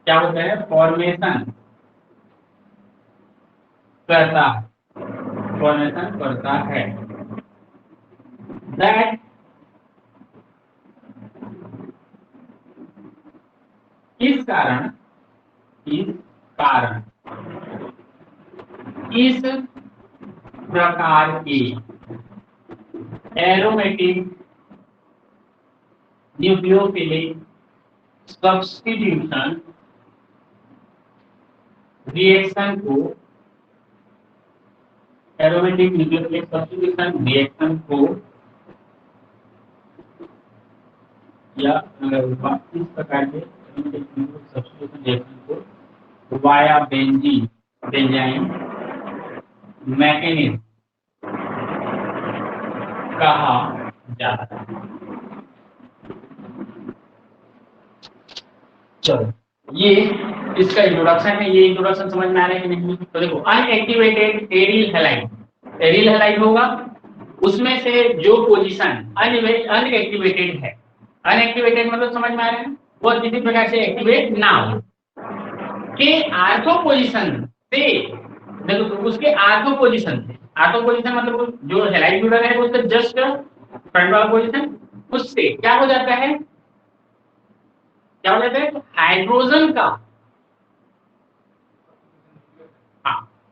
क्या होता है, फॉर्मेशन करता है दैट इस कारण इस प्रकार के एरोमेटिक न्यूक्लियोफिलिक सब्स्टिट्यूशन रिएक्शन को एरोमेटिक न्यूक्लियोफिलिक सब्स्टिट्यूशन रिएक्शन को या इस प्रकार के सब्स्टिट्यूशन रिएक्शन को वाया बेंजाइन मैकेनिज्म कहा जाता है। चलो ये इसका इंट्रोडक्शन है। ये इंट्रोडक्शन समझ में आ रहा है कि नहीं? तो देखो, अनएक्टिवेटेड एरिल हैलाइड होगा, उसमें से जो पोजीशन अनएक्टिवेटेड है, अनएक्टिवेटेड मतलब समझ में आ रहा है, वो किसी प्रकार से एक्टिवेट ना हो के आर्थो पोजीशन से, देखो तो उसके आर्थो पोजीशन मतलब जो हैलाइड ब्यूटर है उससे जस्ट फ्रंट वाला पोजीशन, उससे क्या हो जाता है, हाइड्रोजन का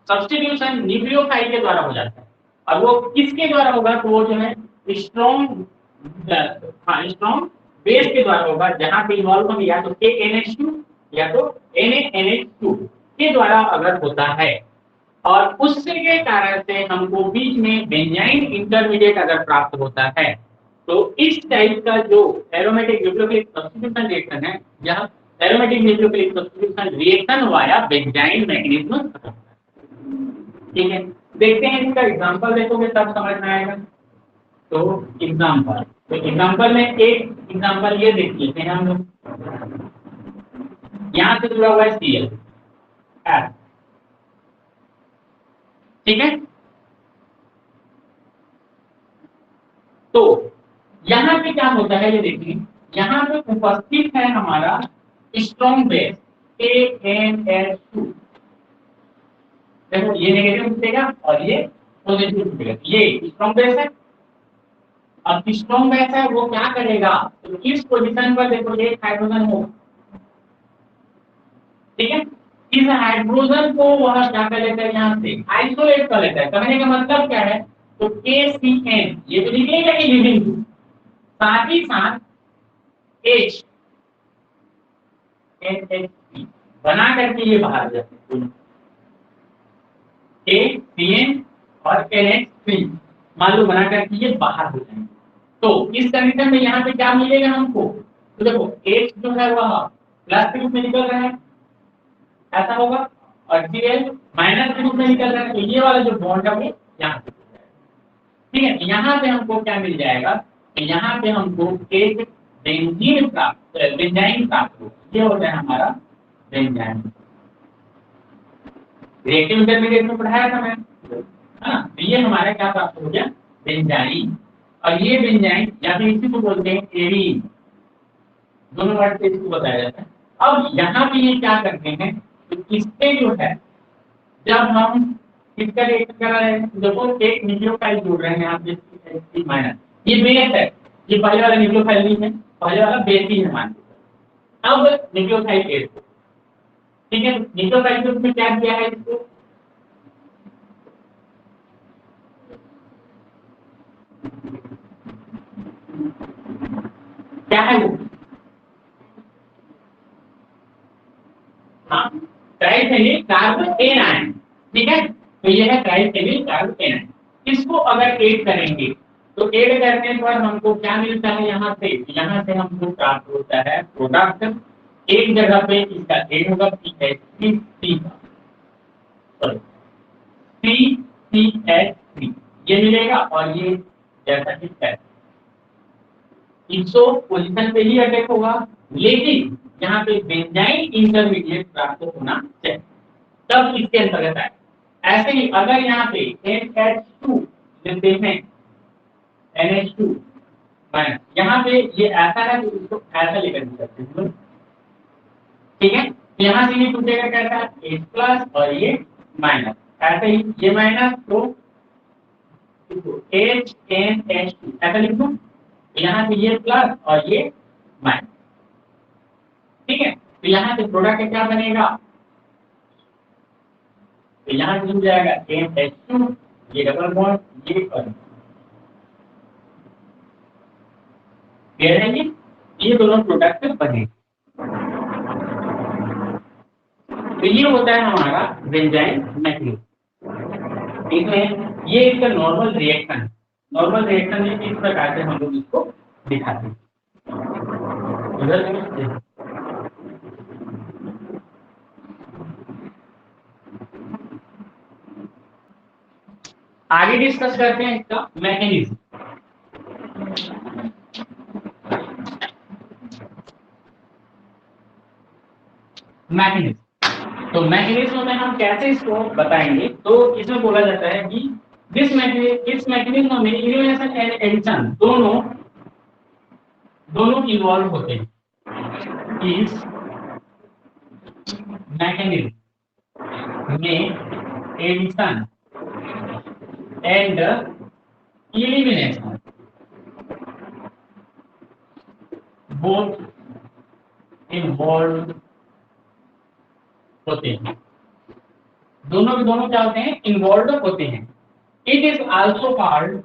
सब्स्टिट्यूशन न्यूक्लियोफाइल के द्वारा हो जाता है। और वो किसके द्वारा होगा, तो वो जो है स्ट्रॉन्ग बेस के द्वारा होगा, जहां पे इन्वॉल्व होंगे या तो KNH2 या तो NaNH2 के द्वारा अगर होता है, और उससे के कारण से हमको बीच में बेंजाइन इंटरमीडिएट अगर प्राप्त होता है, तो इस टाइप का जो एरोमेटिक न्यूक्लियोफिलिक सब्स्टिट्यूशन रिएक्शन है, यह aromatic nucleophilic substitution reaction via benzene mechanism. ठीक है, देखते हैं इसका एग्जांपल देखोगे तब समझ में आएगा। तो एग्जांपल में एक एग्जांपल ये देख लेते हैं हम लोग। यहां से जुड़ा हुआ है Cl, ठीक है। तो यहां पे क्या होता है ये देखिए, यहां पे उपस्थित है हमारा स्ट्रॉन्ग बेस KNH2। देखो ये नेगेटिव छूटेगा और ये पॉजिटिव छूटेगा, ये स्ट्रॉन्ग बेस है। अब स्ट्रॉन्ग बेस है वो क्या करेगा, तो इस पोजीशन पर देखो ये हाइड्रोजन होगा, ठीक है। इस हाइड्रोजन को वह क्या कर लेता है, यहाँ से आइसोलेट कर लेता है। कहने का मतलब क्या है, तो KCN ये तो निकलेगा कि लीविंग ग्रुप, साथ ही साथ H NH3 बना करके ये बाहर जाते हैं, KCN और NH3 मान लो बना करके ये बाहर हो जाएंगे। तो इस कंडीशन में यहाँ पे क्या मिलेगा हमको, तो देखो H जो है वह प्लस के रूप में निकल रहा है, ऐसा होगा, और Cl माइनस के रूप में निकल रहा है, तो ये वाला जो बॉन्ड है वो यहाँ पे, ठीक है। यहाँ पे हमको क्या मिल जाएगा, तो यहाँ पे हमको एक बेंजीन प्राप्त हो, ये होता है हमारा बेंजाइन। रिएक्टिव इंटरमीडिएट में पढ़ाया था मैं, है ना। तो ये हमारा क्या प्राप्त हो गया, बेंजाइन। और ये बेंजाइन या फिर इसी को बोलते हैं एरीन, दोनों वर्ड से इसको बताया जाता है। अब यहाँ पे ये क्या करते हैं, तो इससे जो है जब हम किसका रिएक्शन कर रहे हैं, देखो एक न्यूक्लियोफाइल जोड़ रहे हैं आप, जैसे माइनस ये बेस है, ये पहले वाला न्यूक्लियोफाइल नहीं है, पहले वाला बेस ही है मान लो। अब न्यूक्लियोफाइल एस, ठीक है, न्यूक्लियोफाइल ग्रुप में क्या किया है इसको, क्या है वो, हाँ ट्राइफेनिल कार्बन एनायन, ठीक है। तो ये है ट्राइफेनिल कार्बन एनायन। इसको अगर ऐड करेंगे तो ऐड करने पर हमको क्या मिलता है, यहाँ से हमको प्राप्त होता है प्रोडक्ट। एक जगह पे इसका ऐड होगा CH3 का, सॉरी CCH3 ये मिलेगा, और ये जैसा कि है इसो पोजीशन पे ही अटैक होगा, लेकिन यहाँ पे बेंजाइन इंटरमीडिएट प्राप्त होना चाहिए, तब इसके अंतर्गत आए। ऐसे ही अगर यहाँ पे NH2 लेते हैं, NH2 माइनस, यहाँ पे ये ऐसा है तो इसको ऐसा लेकर भी सकते हैं, ठीक है, तो यहाँ से ये टूटेगा कैसा, H प्लस और ये माइनस, ऐसे ही ये माइनस तो HNH2 ऐसा लिख दूं, यहाँ से ये प्लस और ये माइनस। ठीक है, तो यहाँ से प्रोडक्ट क्या बनेगा, तो यहाँ से जुड़ जाएगा NH2, ये डबल बॉन्ड ये और क्लियर है, ये दोनों प्रोडक्ट बने। तो ये होता है हमारा बेंजाइन मैकेनिज्म। इसमें ये इसका नॉर्मल रिएक्शन है। नॉर्मल रिएक्शन में इस प्रकार से हम लोग इसको दिखाते हैं। उधर समझते हैं। आगे डिस्कस करते हैं इसका मैकेनिज्म। मैकेनिज्म, तो मैकेनिज्म में हम कैसे इसको बताएंगे, तो इसमें बोला जाता है कि इस मैकेनिज्म में एलिमिनेशन एंड एडिशन दोनों इन्वॉल्व होते हैं। इस मैकेनिज्म में addition and elimination both involve होते हैं। दोनों के दोनों क्या होते हैं, इन्वॉल्व होते हैं। इट इज आल्सो कॉल्ड,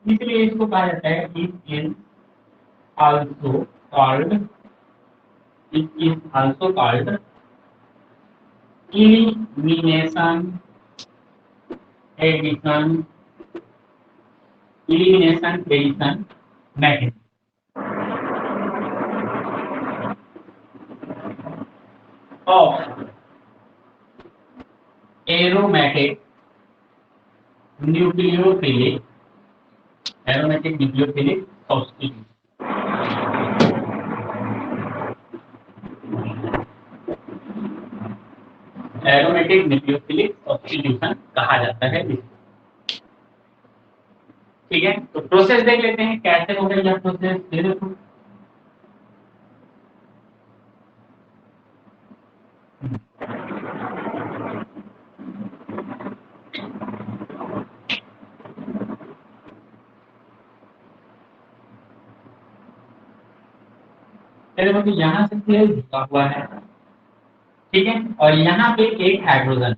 इसलिए इसको कहा जाता है it is also called elimination addition mechanism। of aromatic nucleophilic substitute। Aromatic nucleophilic substitution कहा जाता है इसको। ठीक है, तो प्रोसेस देख लेते हैं कैसे होगा यह प्रोसेस। देखो यहाँ से तेल झुका हुआ है, ठीक है, और यहाँ पे एक हाइड्रोजन,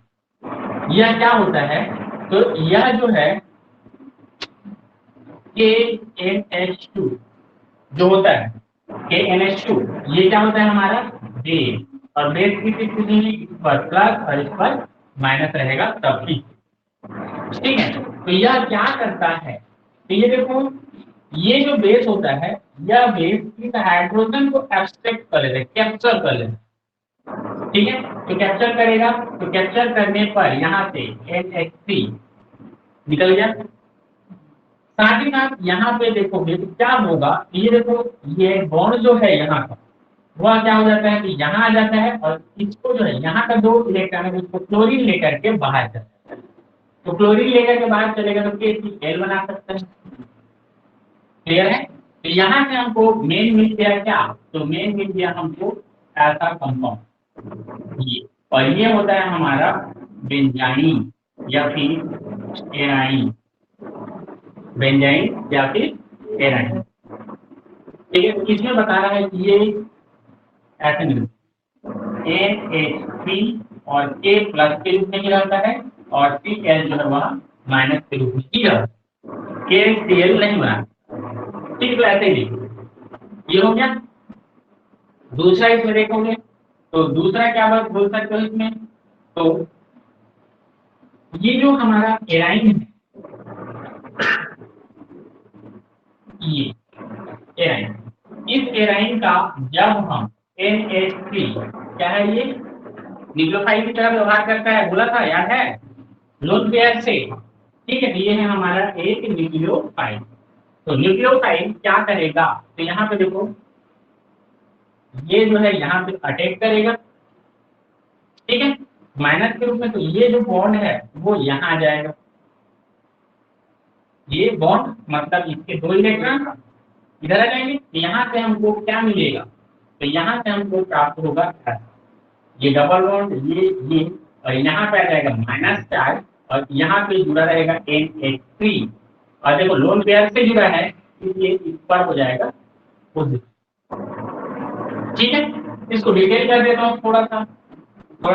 यह क्या होता है, तो यह जो है KNH2 जो होता है KNH2, ये क्या होता है हमारा बेस, और बेस की स्थिति में इस पर प्लस और इस पर माइनस रहेगा तब भी। ठीक है, तो यह क्या करता है, तो ये देखो ये जो बेस होता है, यह बेस इस हाइड्रोजन को एब्स्ट्रैक्ट कर लेता है, कैप्चर कर लेता है। ठीक है, तो कैप्चर करेगा, तो कैप्चर करने पर यहाँ से NH3 निकल गया। साथ ही साथ यहाँ पे देखोगे तो क्या होगा, ये देखो ये बॉन्ड जो है यहाँ का वह क्या हो जाता है कि यहाँ आ जाता है, और इसको जो है यहाँ का दो इलेक्ट्रॉन है उसको क्लोरीन लेकर के बाहर चलता है। तो क्लोरीन लेकर के बाहर चलेगा तो KCl बना सकते हैं। क्लियर है, तो यहाँ से हमको मेन मिल गया क्या, तो मेन मिल गया हमको ऐसा कंपाउंड ये, और ये होता है हमारा बेंजाइन या फिर एराइन, बेंजाइन या फिर एराइन। ठीक है, तो इसमें बता रहा है कि ये ऐसे मिलता है NH3 और K प्लस के रूप में ही रहता है, और Cl जो है वह माइनस के रूप में ही रहता है, KCl नहीं बना। ठीक है, तो ऐसे ही ये हो गया। दूसरा इसमें देखोगे तो दूसरा क्या बात बोल सकते हो इसमें, तो ये जो हमारा एराइन है, ये एराइन, इस एराइन का जब हम NH3 क्या है, ये न्यूक्लियोफाइल की तरह व्यवहार करता है, बोला था याद है, लोन पेयर से। ठीक है, ये है हमारा एक न्यूक्लियोफाइल। तो न्यूक्लियोफाइल क्या करेगा, तो यहाँ पे देखो ये जो है यहाँ पे अटैक करेगा, ठीक है, माइनस के रूप में। तो ये जो बॉन्ड है वो यहाँ आ जाएगा, ये बॉन्ड मतलब इसके दो इलेक्ट्रॉन इधर आ जाएंगे। यहाँ से हमको क्या मिलेगा, तो यहाँ से हमको प्राप्त होगा ऐसा। ये डबल बॉन्ड ये और यहाँ पे आ जाएगा माइनस चार्ज और यहाँ पे जुड़ा रहेगा NH3 और देखो लोन पेयर से जुड़ा है इसलिए इस पर हो जाएगा पॉजिटिव। ठीक है, इसको डिटेल कर देता हूँ थोड़ा सा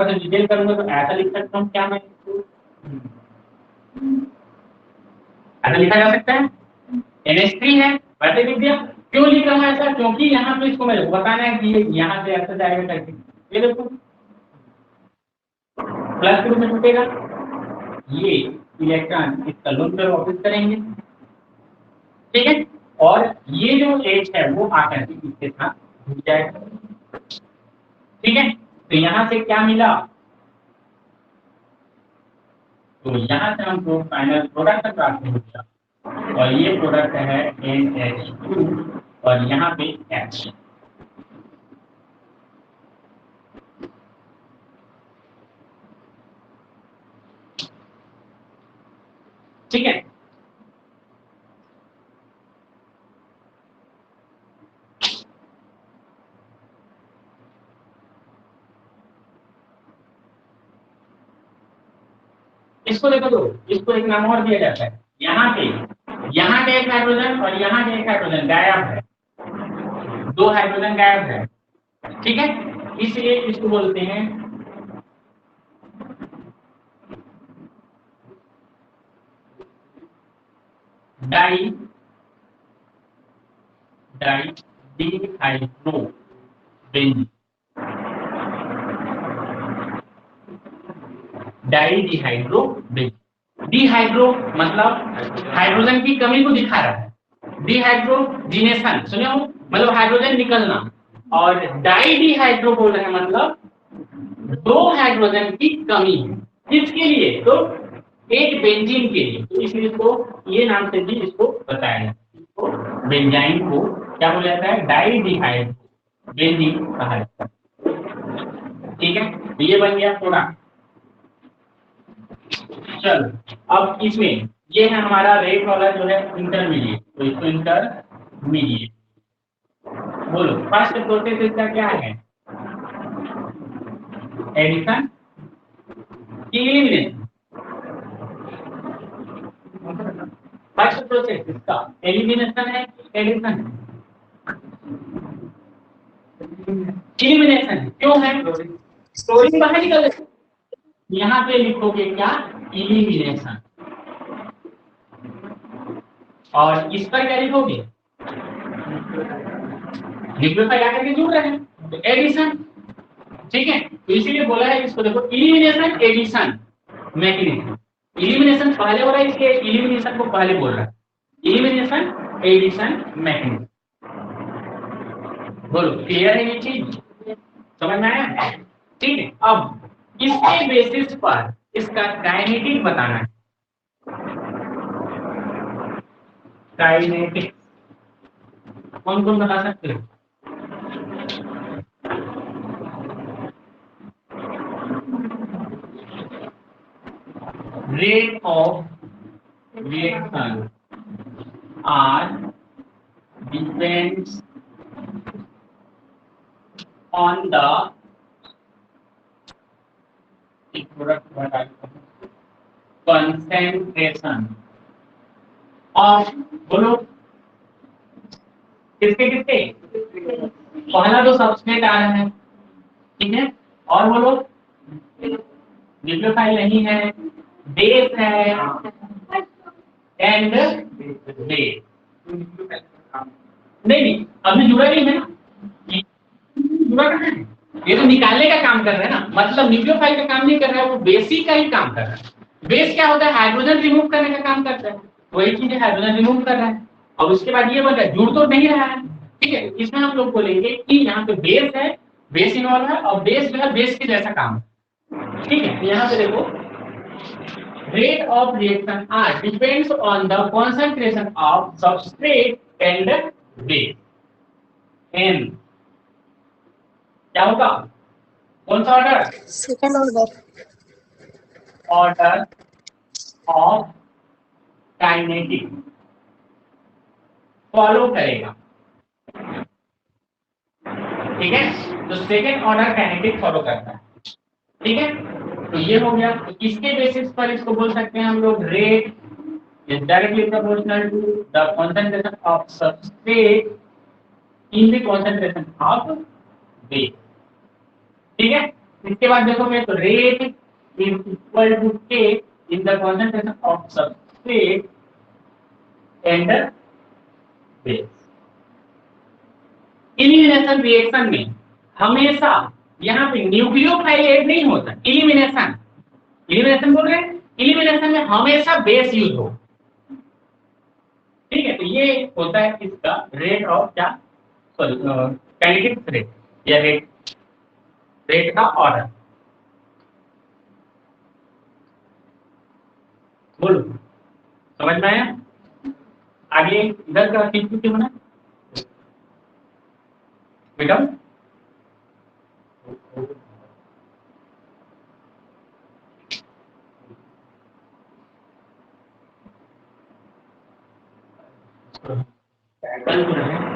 डिटेल करूंगा तो ऐसा लिख सकता हूँ क्या मैं इसको ऐसा लिखा जा सकता है NH3 है वैसे लिख दिया। क्यों लिख रहा हूँ ऐसा, क्योंकि यहाँ पे इसको मेरे को बताना है कि ये यहाँ से ऐसा जाएगा करके, ये देखो प्लस के रूप में छूटेगा, ये इलेक्ट्रॉन इसका लोन पेयर वापस करेंगे। ठीक है, और ये जो H है वो आकर के इसके साथ जुड़ जाएगा। ठीक है, तो यहाँ से क्या मिला, तो यहाँ से हमको फाइनल प्रोडक्ट प्राप्त हो गया और ये प्रोडक्ट है NH2 और यहाँ पे H। ठीक है, इसको देखो तो इसको एक नाम और दिया जाता है, यहाँ के एक हाइड्रोजन और यहाँ के एक हाइड्रोजन गायब है, दो हाइड्रोजन गायब है। ठीक है, इसलिए इसको बोलते हैं di dehydro benzene. Didehydro benzene, dehydro मतलब हाइड्रोजन की कमी को दिखा रहा है, डिहाइड्रोजिनेशन सुने हो मतलब हाइड्रोजन निकलना, और डाईडिहाइड्रो बोल रहे हैं मतलब दो हाइड्रोजन की कमी है। किसके लिए, तो एक बेंजीन के लिए, तो इसलिए इसको ये नाम से भी इसको बताया जाता है, इसको बेंजाइन को क्या बोला जाता है, डाईडिहाइड्रो बेंजीन कहा जाता है। ठीक है, तो ये बन गया प्रोडक्ट। चलो अब इसमें ये है हमारा रेट वाला जो है इंटरमीडिएट, तो इसको इंटरमीडिएट बोलो। फर्स्ट प्रोसेस इसका क्या है, एडिशन एलिमिनेशन। फर्स्ट प्रोसेस इसका एलिमिनेशन है एडिशन है, एलिमिनेशन क्यों है, क्लोरीन बाहर निकल गया, यहाँ पे लिखोगे क्या, एलिमिनेशन, और इस पर क्या लिखोगे, न्यूक्लियोफाइल आकर के जुड़ रहे हैं तो एडिशन। ठीक है, तो इसीलिए बोला है इसको देखो एलिमिनेशन एडिशन मैकेनिज्म, एलिमिनेशन पहले हो रहा है इसलिए एलिमिनेशन को पहले बोल रहा है, एलिमिनेशन एडिशन मैकेनिज्म। बोलो क्लियर है ये चीज, समझ में आया। ठीक है, अब इसके बेसिस पर इसका काइनेटिक बताना है, काइनेटिक कौन कौन बता सकते हो, rate of reaction are depends on the concentration of, बोलो किसके किसके, पहला तो सबस्ट्रेट आ रहा है, ठीक है, और बोलो न्यूक्लियोफाइल नहीं है, बेस है एंड बेस, नहीं अभी जुड़ा नहीं है ना, जुड़ा कहाँ है, ये तो निकालने का काम कर रहा है ना, मतलब न्यूक्लियोफाइल का काम नहीं कर रहा है, वो बेसिक का ही काम कर रहा है। बेस क्या होता है, हाइड्रोजन रिमूव करने का काम करता है, वही चीज है हाइड्रोजन रिमूव कर रहा है, और उसके बाद ये बन रहा है, जुड़ तो नहीं रहा है। ठीक है, इसमें हम लोग बोलेंगे कि यहाँ पे बेस है, बेस इन्वॉल्व है, और बेस जो है बेस के जैसा काम है। ठीक है, यहाँ पे देखो rate of reaction R depends on the concentration of substrate and base. N क्या होगा, कौन सा order, second order, order of kinetic follow करेगा। ठीक है, तो सेकेंड ऑर्डर काइनेटिक फॉलो करता है। ठीक है, तो ये हो गया। तो इसके बेसिस पर इसको बोल सकते हैं हम लोग rate is directly proportional to the concentration of substrate in the concentration of base। ठीक है, इसके बाद देखोगे तो रेट इज इक्वल टू के in the concentration of substrate and base। Elimination reaction में हमेशा यहाँ पे न्यूक्लियोफाइल ऐड नहीं होता। एलिमिनेशन एलिमिनेशन बोल रहे हैं, एलिमिनेशन में हमेशा बेस यूज हो। ठीक है, तो ये होता है इसका रेट ऑफ क्या, सॉरी काइनेटिक रेट या रेट का ऑर्डर। बोलो समझ में आया? आगे इधर का चीज क्यों बना बेटा? पैटर्न जो है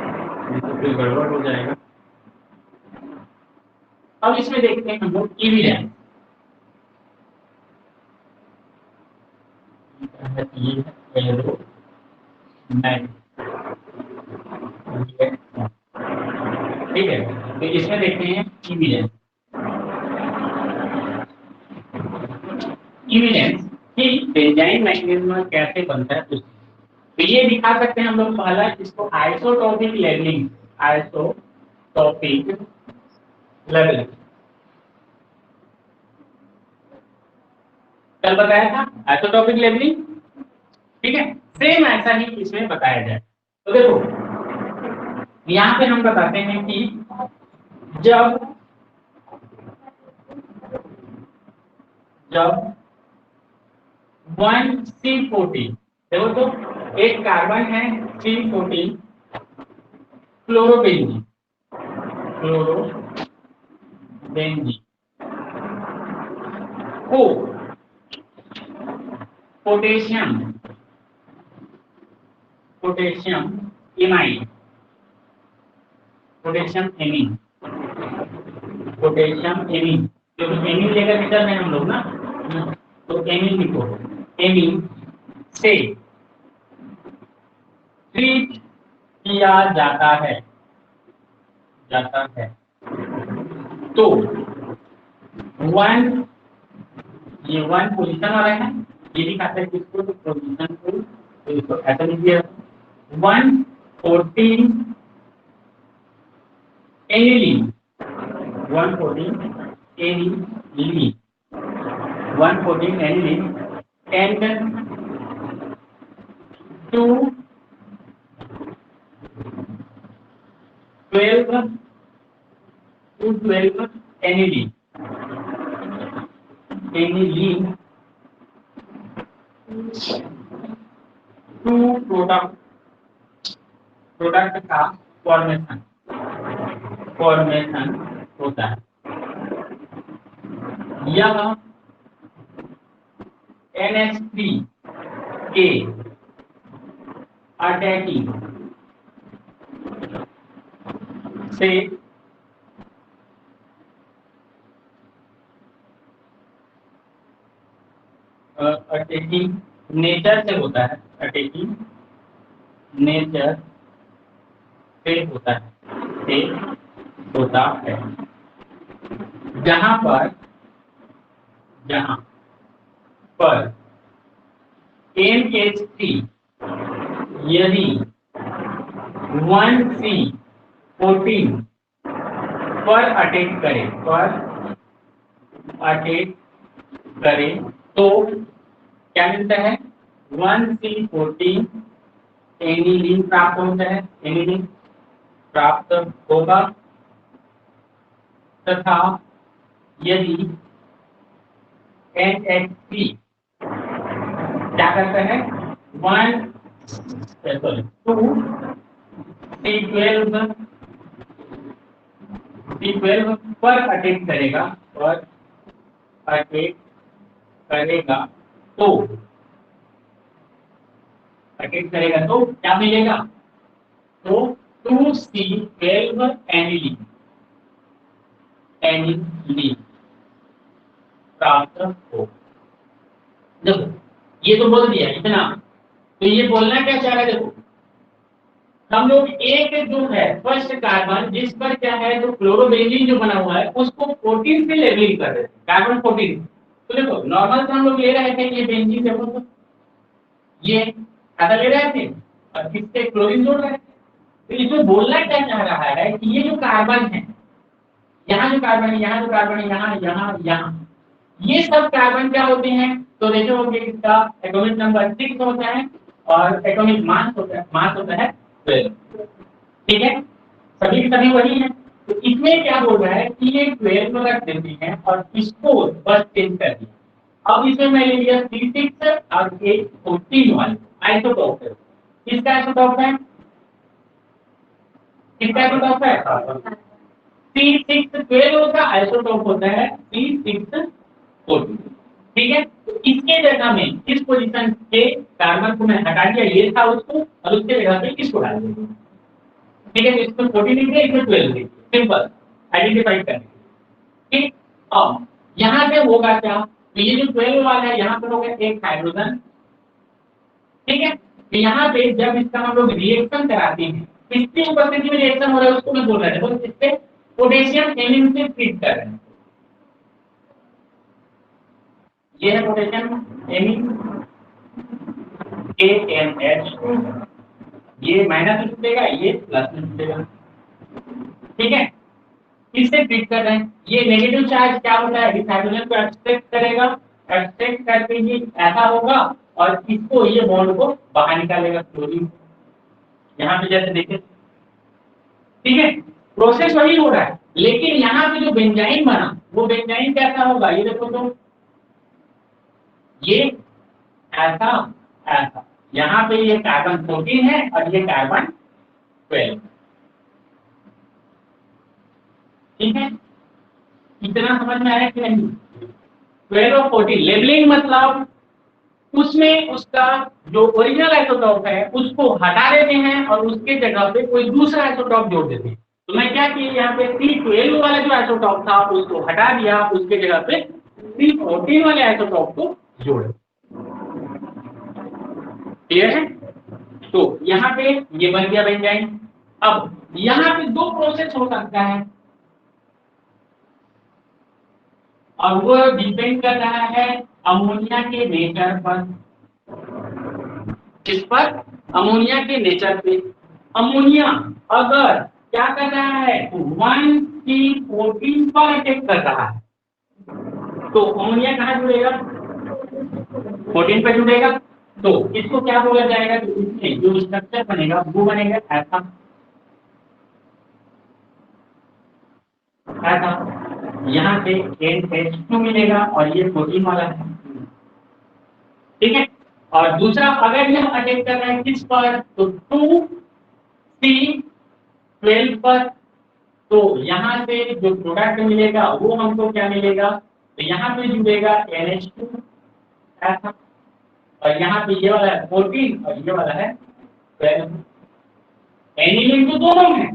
कोई गड़बड़ हो जाएगा। अब इसमें देखते हैं हम लोग एविडेंस। ठीक है, तो इसमें देखते हैं एविडेंस। एविडेंस कि बेंजाइन मैकेनिज्म कैसे बनता है उसमें। तो ये दिखा सकते हैं हम लोग। पहला इसको आइसोटोपिक लेवलिंग, आइसोटोपिक लेवलिंग कल बताया था, आइसोटोपिक लेवलिंग। ठीक है, सेम ऐसा ही इसमें बताया जाए। तो देखो यहाँ पे हम बताते हैं कि जब 1C14, देखो तो एक कार्बन है C14 क्लोरोबेंजीन को पोटेशियम एमाइड, पोटेशियम एमीन, क्योंकि एमीन लेकर के चल रहे हैं हम लोग ना, तो एमीन लिखो। एमीन से ट्रीट किया जाता है तो ये वन पोजीशन वाला है, ये भी कहते हैं किसको, तो पोजीशन को, तो इसको ऐसा लिखिए 114 aniline 114 aniline and 212 aniline to product का फॉर्मेशन होता है। यह NH3 के अटैकिंग से अटैकिंग नेचर से होता है, अटैकिंग नेचर से होता है, जहां पर NH3 यदि 1C14 पर अटैक करे तो क्या मिलता है, 1C14 एनिलीन प्राप्त होता है, एनिलीन प्राप्त होगा। तथा यदि NH3 क्या करता है, 2C12 पर अटैक करेगा तो क्या मिलेगा, तो 2C12 एनिलीन प्राप्त हो। देखो ये तो बोल दिया इतना, तो ये बोलना क्या चाह रहा है, देखो हम लोग एक जो है फर्स्ट कार्बन जिस पर क्या है जो क्लोरोबेंजीन जो बना हुआ है उसको 14 से लेबलिंग कर रहे थे, कार्बन 14। तो देखो नॉर्मल से हम लोग ले रहे थे ये बेंजीन, देखो तो ये ऐसा ले रहे थे और किससे क्लोरीन जोड़ रहे थे। तो इसमें बोलना क्या चाह रहा है कि ये जो कार्बन है, यहाँ जो कार्बन है, यहाँ जो कार्बन है, यहाँ यहाँ यहाँ, ये सब कार्बन क्या होते हैं, तो देखे होंगे इसका एटॉमिक नंबर 6 होता है और एटॉमिक मास होता है 12। ठीक है, सभी के सभी वही है। तो इसमें क्या बोल रहा है कि ये 12 में रख देते हैं और इसको बस चेंज कर दिया। अब इसमें मैं ले लिया C6 और एक 14 वाले आइसोटोप है। किसका आइसोटोप है, किसका आइसोटोप है, C612 का आइसोटोप होता है C614। ठीक है, तो इसके जगह में इस पोजीशन के कार्बन को मैं हटा दिया, ये था उसको, और उसके जगह पे इसको डाल दिया। ठीक है, तो इसमें 14 लिख दिया, इसमें 12 लिख दिया, सिंपल आइडेंटिफाई करने। ठीक, अब यहाँ पे होगा क्या, तो ये जो 12 वाला है यहाँ पे होगा एक हाइड्रोजन। ठीक है, तो यहाँ पे जब इसका हम लोग रिएक्शन कराते हैं, किसकी उपस्थिति में रिएक्शन हो रहा है उसको मैं बोल रहा है, देखो इससे पोटेशियम एमिन से ट्रीट कर रहे हैं। ये है पोटेशियम एमिन KNH2, ये माइनस में छूटेगा, ये प्लस में छूटेगा। ठीक है, किससे ट्रीट कर रहे हैं, ये नेगेटिव चार्ज क्या होता है, इस हाइड्रोजन को एक्सट्रैक्ट करेगा, एक्सट्रैक्ट करके ये ऐसा होगा और इसको ये बॉन्ड को बाहर निकालेगा क्लोरीन, यहाँ पे जैसे देखें। ठीक है, प्रोसेस वही हो रहा है, लेकिन यहाँ पे जो बेंजाइन बना वो बेंजाइन कैसा होगा, ये देखो तो ये ऐसा ऐसा, यहाँ पे ये कार्बन 14 है और ये कार्बन 12। ठीक है, इतना समझ में आया कि नहीं। 12 और 14 लेबलिंग मतलब उसमें उसका जो ओरिजिनल आइसोटॉप है उसको हटा देते हैं और उसके जगह पे कोई दूसरा आइसोटॉप जोड़ देते हैं। तो मैं क्या किया, यहाँ पे C12 वाला जो आइसोटॉप था उसको हटा दिया, उसके जगह पे C14 वाले आइसोटॉप को जोड़ा। क्लियर है, तो यहाँ पे ये बन गया बेंजाइन। अब यहाँ पे दो प्रोसेस हो सकता है और वो डिपेंड कर रहा है अमोनिया के नेचर पर। किस पर, अमोनिया के नेचर पे। अमोनिया अगर क्या कर रहा है, 1C14 पर अटैक कर रहा है, तो अमोनिया कहाँ जुड़ेगा, 14 पे जुड़ेगा। तो इसको क्या बोला जाएगा, तो इसमें जो स्ट्रक्चर बनेगा वो बनेगा ऐसा ऐसा, यहाँ पे NH2 मिलेगा और ये 14 वाला है। ठीक है, और दूसरा अगर हम अटैक कर रहे हैं किस पर, तो 2C12 पर, तो यहाँ से जो प्रोडक्ट मिलेगा वो हमको क्या मिलेगा, तो यहाँ पे जुड़ेगा NH2 ऐसा, और यहाँ पे ये वाला है 14 और ये वाला है 12। एनिलिन तो दोनों है,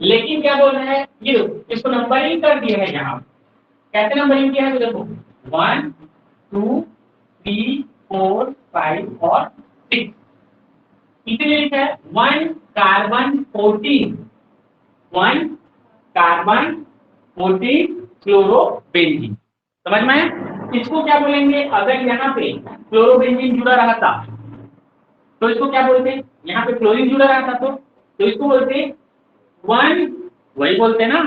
लेकिन क्या बोल रहे हैं, ये इसको नंबरिंग कर दिया है। यहाँ कैसे नंबरिंग किया है, तो देखो 1 2 3 4 5 और 6, इसलिए लिखा है 1 कार्बन 14, 1 कार्बन 14 क्लोरोबेंजीन। समझ में आया? इसको क्या बोलेंगे, अगर यहाँ पे क्लोरोबेंजीन जुड़ा रहा था तो इसको क्या बोलते हैं, यहाँ पे क्लोरीन जुड़ा रहा था तो इसको बोलते हैं 1, वही बोलते हैं ना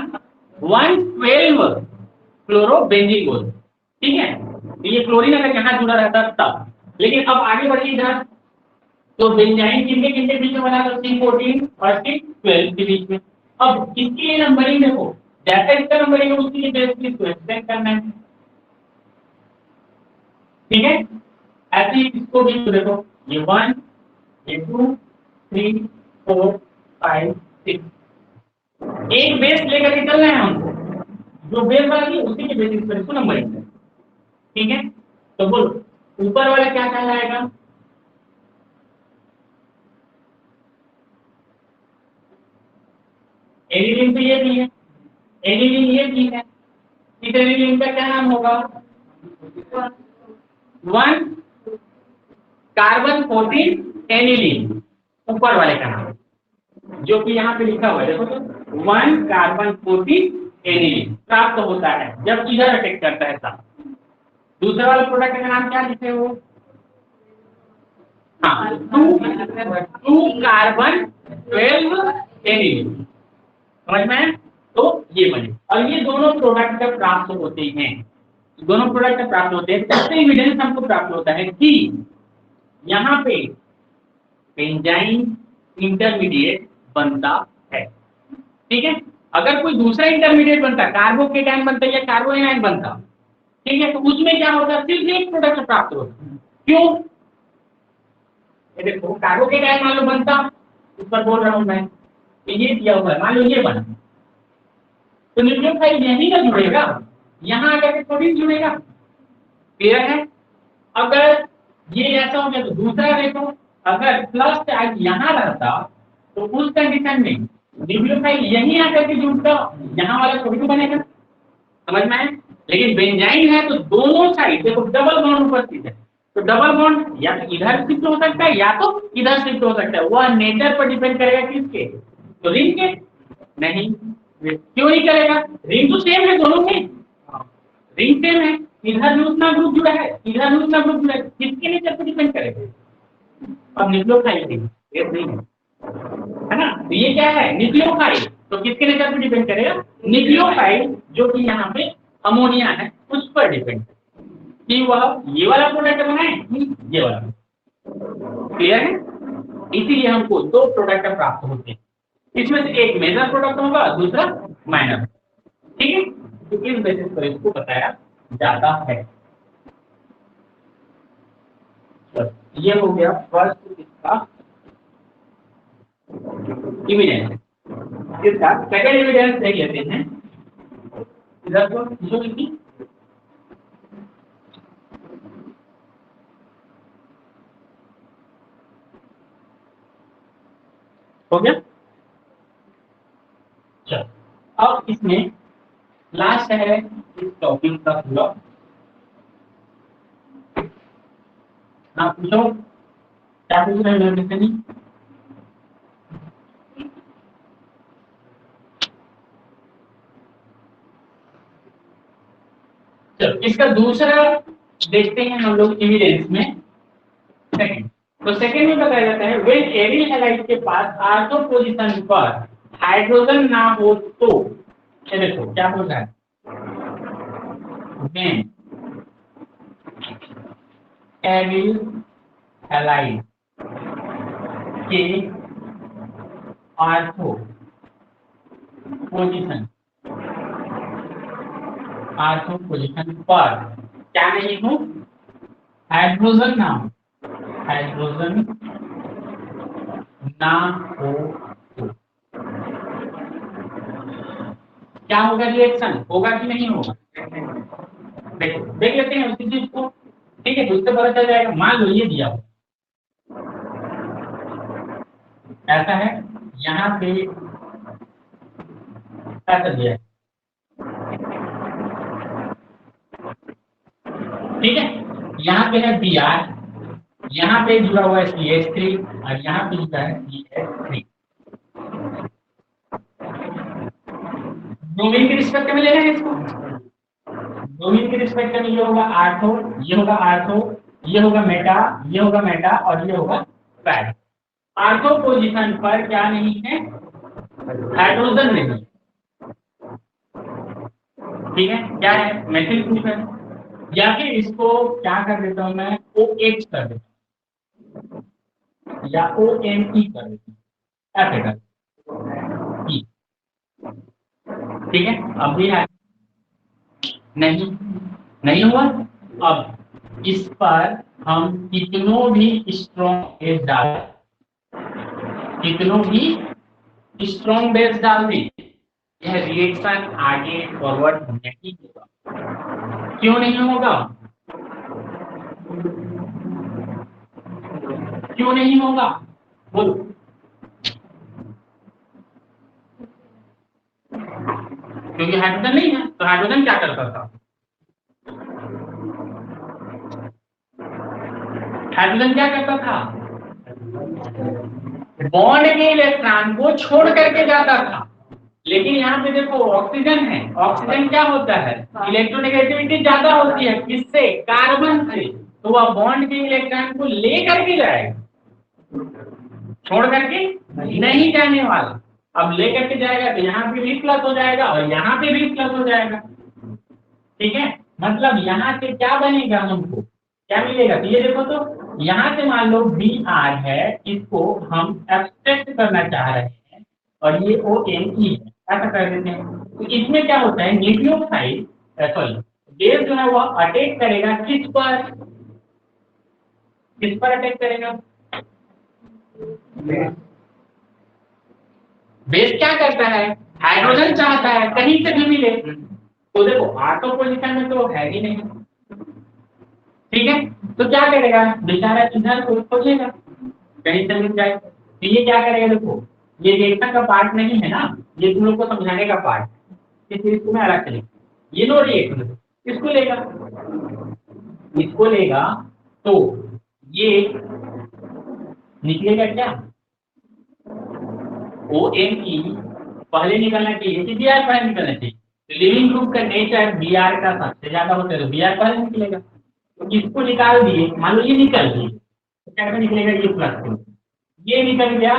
112 क्लोरोबेंजीन बोलते। ठीक है, तो ये क्लोरीन अगर यहाँ जुड़ा रहता तब। लेकिन अब आगे बढ़िए इधर, तो बेंजाइन किनके किनके बीच में बना, तो C14 और C12 के बीच में। अब इसके लिए नंबरिंग देखो, जैसा इसका नंबरिंग है उसके लिए बेसिकली इसको एक्सटेंड करना है। ठीक है, ऐसे ही इसको भी तो देखो, ये 1 ये 2 3 4 5 6, एक बेस लेकर के चलना है हमको, जो बेस वाली उसी के बेसिस पर इसको नंबरिंग है। ठीक है, तो बोलो ऊपर वाला क्या कहलाएगा, एनिलीन तो ये भी है, एनिलीन ये भी है, इस एनिलीन का क्या नाम होगा, 1 कार्बन 14 एनिलीन, ऊपर वाले का नाम जो कि यहाँ पे लिखा हुआ है, देखो तो 1 कार्बन 14 एनिलीन प्राप्त होता है जब इधर अटैक करता है साथ। दूसरा वाला प्रोडक्ट का नाम क्या लिखे हो? हाँ, 2 कार्बन 12 एनिलीन, समझ में? तो ये बने, और ये दोनों प्रोडक्ट जब प्राप्त होते हैं, दोनों प्रोडक्ट जब प्राप्त होते हैं, सबसे एविडेंस हमको प्राप्त होता है कि यहाँ पे एंजाइम इंटरमीडिएट बनता है। ठीक है, अगर कोई दूसरा इंटरमीडिएट बनता, कार्बोकेटायन बनता या कार्बोएनायन बनता, ठीक है, तो उसमें क्या होता? सिर्फ एक प्रोडक्ट प्राप्त होता। क्यों? ये देखो, कार्बोकेटायन मान लो बनता, इस पर बोल रहा हूं मैं, ये दिया हुआ है, मान लो ये बना, तो न्यूक्लियोफाइल यहीं का जुड़ेगा, यहाँ आकर के प्रोटीन जुड़ेगा। क्लियर है? अगर ये ऐसा हो गया तो दूसरा देखो, अगर प्लस चार्ज यहाँ रहता तो उस कंडीशन में न्यूक्लियोफाइल यहीं आकर के जुड़ता, यहाँ वाला प्रोटीन बनेगा, समझ में आया? लेकिन बेंजाइन है तो दोनों साइड देखो डबल बॉन्ड उपस्थित है, तो डबल बॉन्ड या तो इधर शिफ्ट हो सकता है या तो इधर शिफ्ट हो सकता है। वह नेचर पर डिपेंड करेगा किसके? तो रिंग के? नहीं, क्यों नहीं करेगा? रिंग तो सेम है दोनों में, रिंग सेम है, इधर भी उतना ग्रुप जुड़ा है, इधर भी उतना ग्रुप जुड़ा है, किसके नेचर पर डिपेंड करेगा? अब न्यूक्लियोफाइल ये नहीं है ना, तो ये क्या है? न्यूक्लियोफाइल, तो किसके नेचर पर डिपेंड करेगा? न्यूक्लियोफाइल जो कि यहाँ पे अमोनिया है उस पर डिपेंड कि वह ये वाला प्रोडक्ट बनाए ये वाला। क्लियर है? इसीलिए हमको दो प्रोडक्ट प्राप्त होते हैं, इसमें से एक मेजर प्रोडक्ट होगा, दूसरा माइनर। ठीक है, तो इस बेसिस पर इसको बताया जाता है। ये हो गया फर्स्ट इसका एविडेंस। इसका सेकंड एविडेंस देख लेते हैं, इधर को जो लिखी हो गया। चलो, अब इसमें लास्ट है इस टॉपिक का पूरा। हाँ पूछो, क्या पूछ रहे हैं? चलो, इसका दूसरा देखते हैं हम लोग एविडेंस में। सेकंड, तो सेकंड में बताया जाता है व्हेन एरिल हैलाइड के पास आर्थो पोजीशन पर हाइड्रोजन ना हो तो, ये देखो क्या हो रहा है, व्हेन एरिल हैलाइड के आर्थो पोजीशन पर क्या नहीं हो? हाइड्रोजन ना हो, हाइड्रोजन ना हो तो क्या होगा? रिएक्शन होगा कि नहीं होगा? देखो देख लेते हैं उसी चीज को। ठीक है, उससे पता चल जाएगा। मान लो ये दिया हो ऐसा है, यहाँ पे ऐसा दिया है, ठीक है, यहाँ पे है Br, यहाँ पे जुड़ा हुआ है CH3 और यहाँ पे जुड़ा है CH3। ब्रोमीन के रिस्पेक्ट में लेना है इसको, ब्रोमीन के रिस्पेक्ट में ये होगा आर्थो, ये होगा आर्थो, ये होगा मेटा, ये होगा मेटा और ये होगा पैड। आर्थो पोजीशन पर क्या नहीं है? हाइड्रोजन नहीं। ठीक है, क्या है? मेथिल ग्रुप है, या फिर इसको क्या कर देता हूं मैं? OH कर देता हूं या OMe कर देता हूं, ऐसे कर। ठीक है, अब भी है नहीं, नहीं हुआ। अब इस पर हम कितनों भी स्ट्रॉन्ग बेस डाल, कितनों भी स्ट्रॉन्ग बेस डाल दें, यह रिएक्शन आगे फॉरवर्ड नहीं होगा। क्यों नहीं होगा? क्यों नहीं होगा? बोलो। क्योंकि हाइड्रोजन नहीं है, तो हाइड्रोजन क्या करता था? हाइड्रोजन क्या करता था, बॉन्ड के इलेक्ट्रॉन को छोड़ करके जाता था। लेकिन यहाँ पे देखो ऑक्सीजन है, ऑक्सीजन क्या होता है, इलेक्ट्रोनेगेटिविटी ज्यादा होती है, किससे, कार्बन से, तो वह बॉन्ड के इलेक्ट्रॉन को ले करके जाएगा, छोड़ करके नहीं जाने वाला। अब ले करके जाएगा तो यहाँ पे भी प्लस हो जाएगा और यहाँ पे भी प्लस हो जाएगा, ठीक है। मतलब यहाँ से क्या बनेगा, हमको क्या मिलेगा, तो ये देखो तो यहाँ से मान लो Br है, इसको हम एब्स्ट्रैक्ट करना चाह रहे हैं और ये ONe है, ऐसा कर देते हैं। तो इसमें क्या होता है, न्यूक्लियोसाइड सॉरी बेस जो है वह अटैक करेगा किस पर अटैक करेगा, बेस क्या करता है, हाइड्रोजन चाहता है कहीं से भी मिले, तो देखो ऑटो पोजीशन में तो है ही नहीं, ठीक है। तो क्या करेगा बेचारा, इधर को खोजेगा कहीं से मिल जाए। तो ये क्या करेगा, देखो ये रिएक्शन का पार्ट नहीं है ना, ये तुम लोग को समझाने का पार्ट, इसलिए इसको मैं अलग चलेगा। ये नो रिएक्शन इसको लेगा तो ये निकलेगा क्या, ONe पहले निकलना चाहिए कि Br पहले निकलना चाहिए। तो लिविंग ग्रुप का नेचर Br का सबसे ज्यादा होता है, तो Br पहले निकलेगा। तो इसको निकाल दिए, मान लो ये निकल दिए, तो कैसे निकलेगा, ये प्लस क्यू, ये निकल गया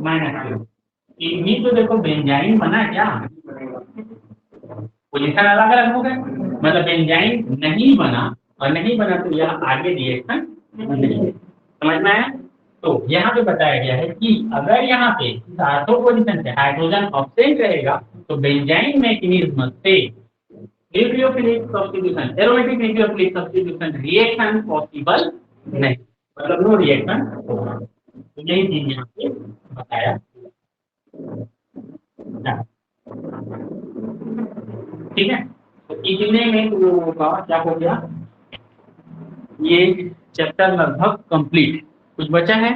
माइनस क्यू। ये तो देखो बेंजाइन बना क्या, पोजीशन अलग अलग हो गए, मतलब बेंजाइन नहीं बना, और नहीं बना तो यह आगे रिएक्शन नहीं, समझ में आया। तो यहाँ पे बताया गया है कि अगर यहाँ पे ऑर्थो पोजीशन से हाइड्रोजन ऑब्सेंट रहेगा तो बेंजाइन मैकेनिज्म से nucleophilic substitution, aromatic nucleophilic substitution reaction possible नहीं, मतलब नो रिएक्शन होगा। तो यही चीज यहाँ पे बताया, ठीक है। तो इतने में तो क्या हो गया, ये चैप्टर लगभग कंप्लीट। कुछ बचा है